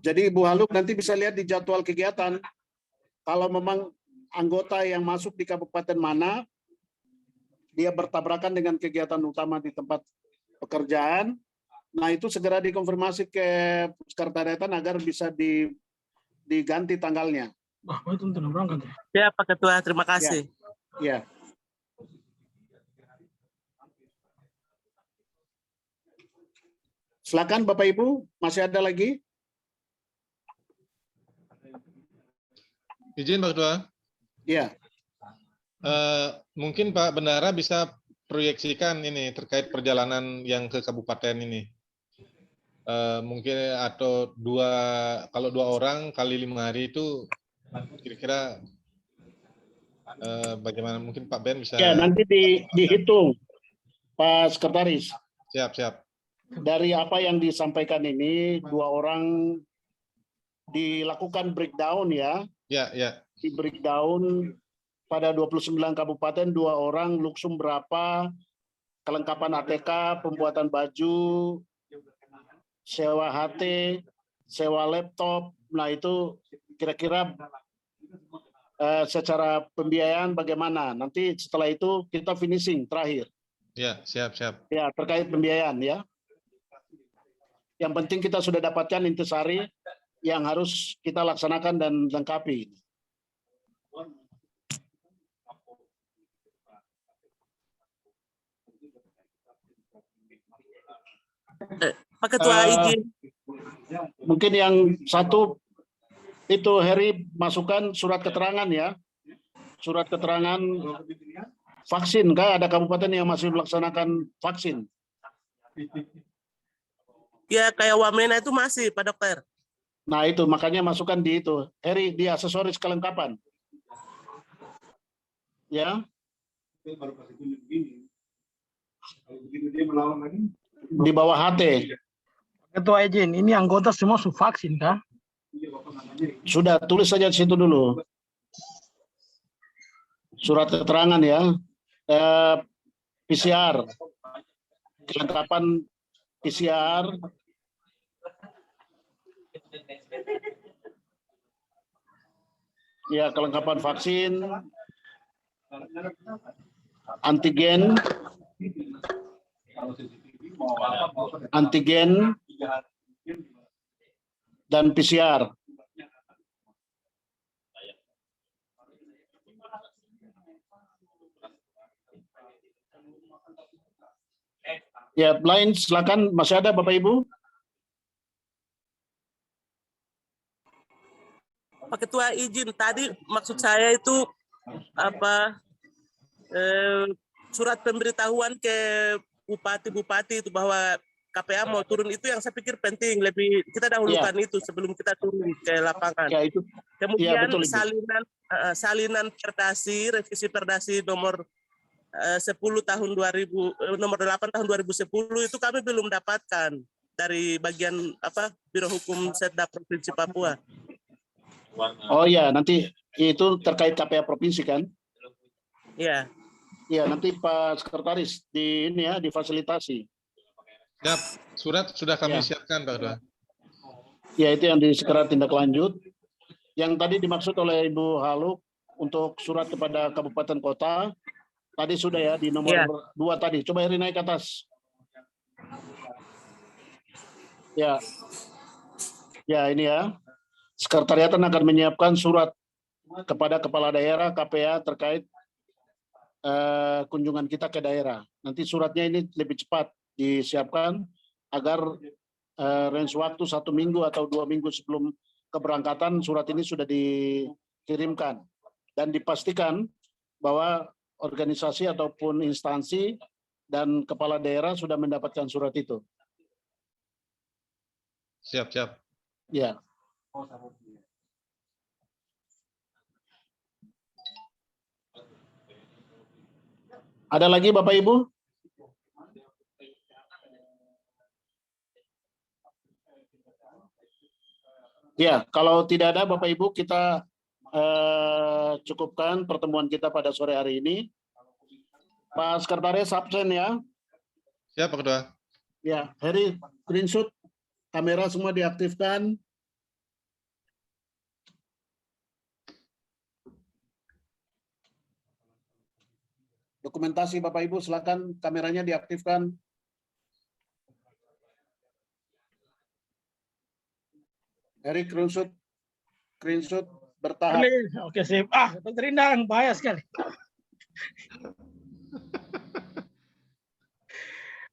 Jadi Ibu Haluk nanti bisa lihat di jadwal kegiatan kalau memang anggota yang masuk di kabupaten mana dia bertabrakan dengan kegiatan utama di tempat pekerjaan. Nah, itu segera dikonfirmasi ke sekretariatan agar bisa diganti tanggalnya. Ya, Pak Ketua, terima kasih. Ya. Silakan Bapak Ibu, masih ada lagi? Izin Pak Ketua. Iya. Mungkin Pak Bendahara bisa proyeksikan ini terkait perjalanan yang ke kabupaten ini. mungkin atau kalau 2 orang kali 5 hari itu kira-kira bagaimana? Mungkin Pak Ben bisa. Ya, nanti dihitung, Pak Sekretaris. Siap. Dari apa yang disampaikan ini, 2 orang dilakukan breakdown ya. Ya. Di breakdown pada 29 kabupaten, 2 orang, luksum berapa, kelengkapan ATK, pembuatan baju, sewa HT, sewa laptop. Nah itu kira-kira secara pembiayaan bagaimana? Nanti setelah itu kita finishing terakhir. Ya, siap. Ya, terkait pembiayaan ya. Yang penting kita sudah dapatkan intisari yang harus kita laksanakan dan lengkapi. Pak Ketua izin. Mungkin yang satu itu Heri masukkan surat keterangan ya. Surat keterangan vaksin kah? Ada kabupaten yang masih melaksanakan vaksin. Ya kayak Wamena itu masih Pak Dokter. Nah itu makanya masukkan di itu. Heri di aksesoris kelengkapan. Ya. Di bawah HT. Ketua izin, ini anggota semua vaksin kah? Sudah, tulis saja di situ dulu. Surat keterangan ya. PCR. Kelengkapan PCR. Ya, kelengkapan vaksin. Antigen. Dan PCR. Ya, lain silakan, masih ada Bapak Ibu? Pak Ketua izin, tadi maksud saya itu surat pemberitahuan ke bupati-bupati itu bahwa KPA mau turun, itu yang saya pikir penting, lebih kita dahulukan itu sebelum kita turun ke lapangan. Ya, itu. Kemudian Ya, betul, salinan perdasi, revisi perdasi nomor 10 tahun 2000, nomor 8 tahun 2010 itu kami belum dapatkan dari bagian Biro Hukum Setda Provinsi Papua. Oh ya, nanti itu terkait KPA provinsi kan? Iya. Ya, nanti Pak Sekretaris di ini ya, difasilitasi. Siap, surat sudah kami Ya. siapkan Pak Ketua. Ya, itu yang segera tindak lanjut. Yang tadi dimaksud oleh Ibu Haluk untuk surat kepada kabupaten kota, tadi sudah ya di nomor 2 tadi. Coba Heri naik ke atas. Ya. Ya, ini ya. Sekretariatan akan menyiapkan surat kepada kepala daerah KPA terkait kunjungan kita ke daerah. Nanti suratnya ini lebih cepat disiapkan agar range waktu 1 minggu atau 2 minggu sebelum keberangkatan surat ini sudah dikirimkan dan dipastikan bahwa organisasi ataupun instansi dan kepala daerah sudah mendapatkan surat itu. Siap. Ya. Ada lagi Bapak Ibu? Ya, kalau tidak ada Bapak Ibu, kita cukupkan pertemuan kita pada sore hari ini. Pak Sekretaris absen ya. Siap Pak Ketua. Ya, Heri, screenshot, kamera semua diaktifkan. Dokumentasi Bapak Ibu, silakan kameranya diaktifkan. Heri, screenshot bertahap. Oke, sip. Dr. Indang, bahaya sekali.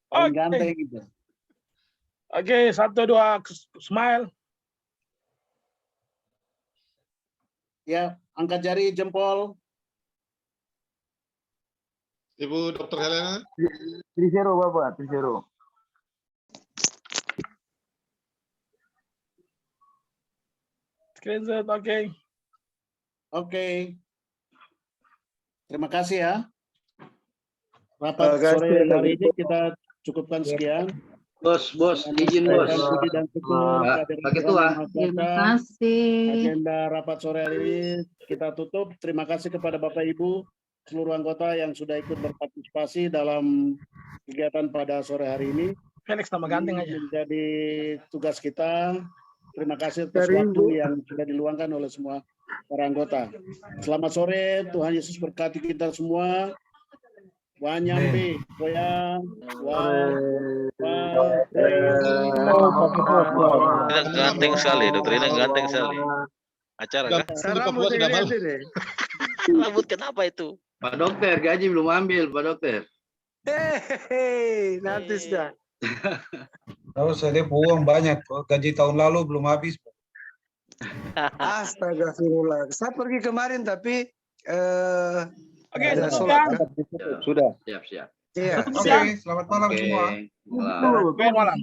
Paling ganteng gitu. Oke, 1, 2, smile. Ya, angkat jari, jempol. Ibu Dr. Helena. Trisero Bapak, Trisero. Screenshot, oke. Oke. Terima kasih ya. Terima Rapat kasih, sore Kak hari ini Gito. kita cukupkan sekian. Bos, izin Saya bos. dan Budi dan Teguh, kehadiran Pak Tuhan Ketua. Yang Maha Terima Kuasa. kasih. Agenda rapat sore hari ini kita tutup. Terima kasih kepada Bapak Ibu, seluruh anggota yang sudah ikut berpartisipasi dalam kegiatan pada sore hari ini. Felix nama ganteng aja. Menjadi tugas kita. Terima kasih atas Dari waktu Ibu. yang sudah diluangkan oleh semua para anggota. Selamat sore, Tuhan Yesus berkati kita semua. Wanyambe, Koya, Ini ganteng sekali, dokter ini ganteng sekali. Acara kah? Rambut ini lihat ini. Rambut kenapa itu? Pak dokter, gaji belum ambil, Pak dokter. Hehehe, nanti sudah. Tahu saya uang banyak, gaji tahun lalu belum habis. Astagfirullah. Saya pergi kemarin tapi Oke, ada tutup sholat. ya. Kan? Sudah. Siap. Iya. Oke, selamat malam Oke. semua. Malam. Malam.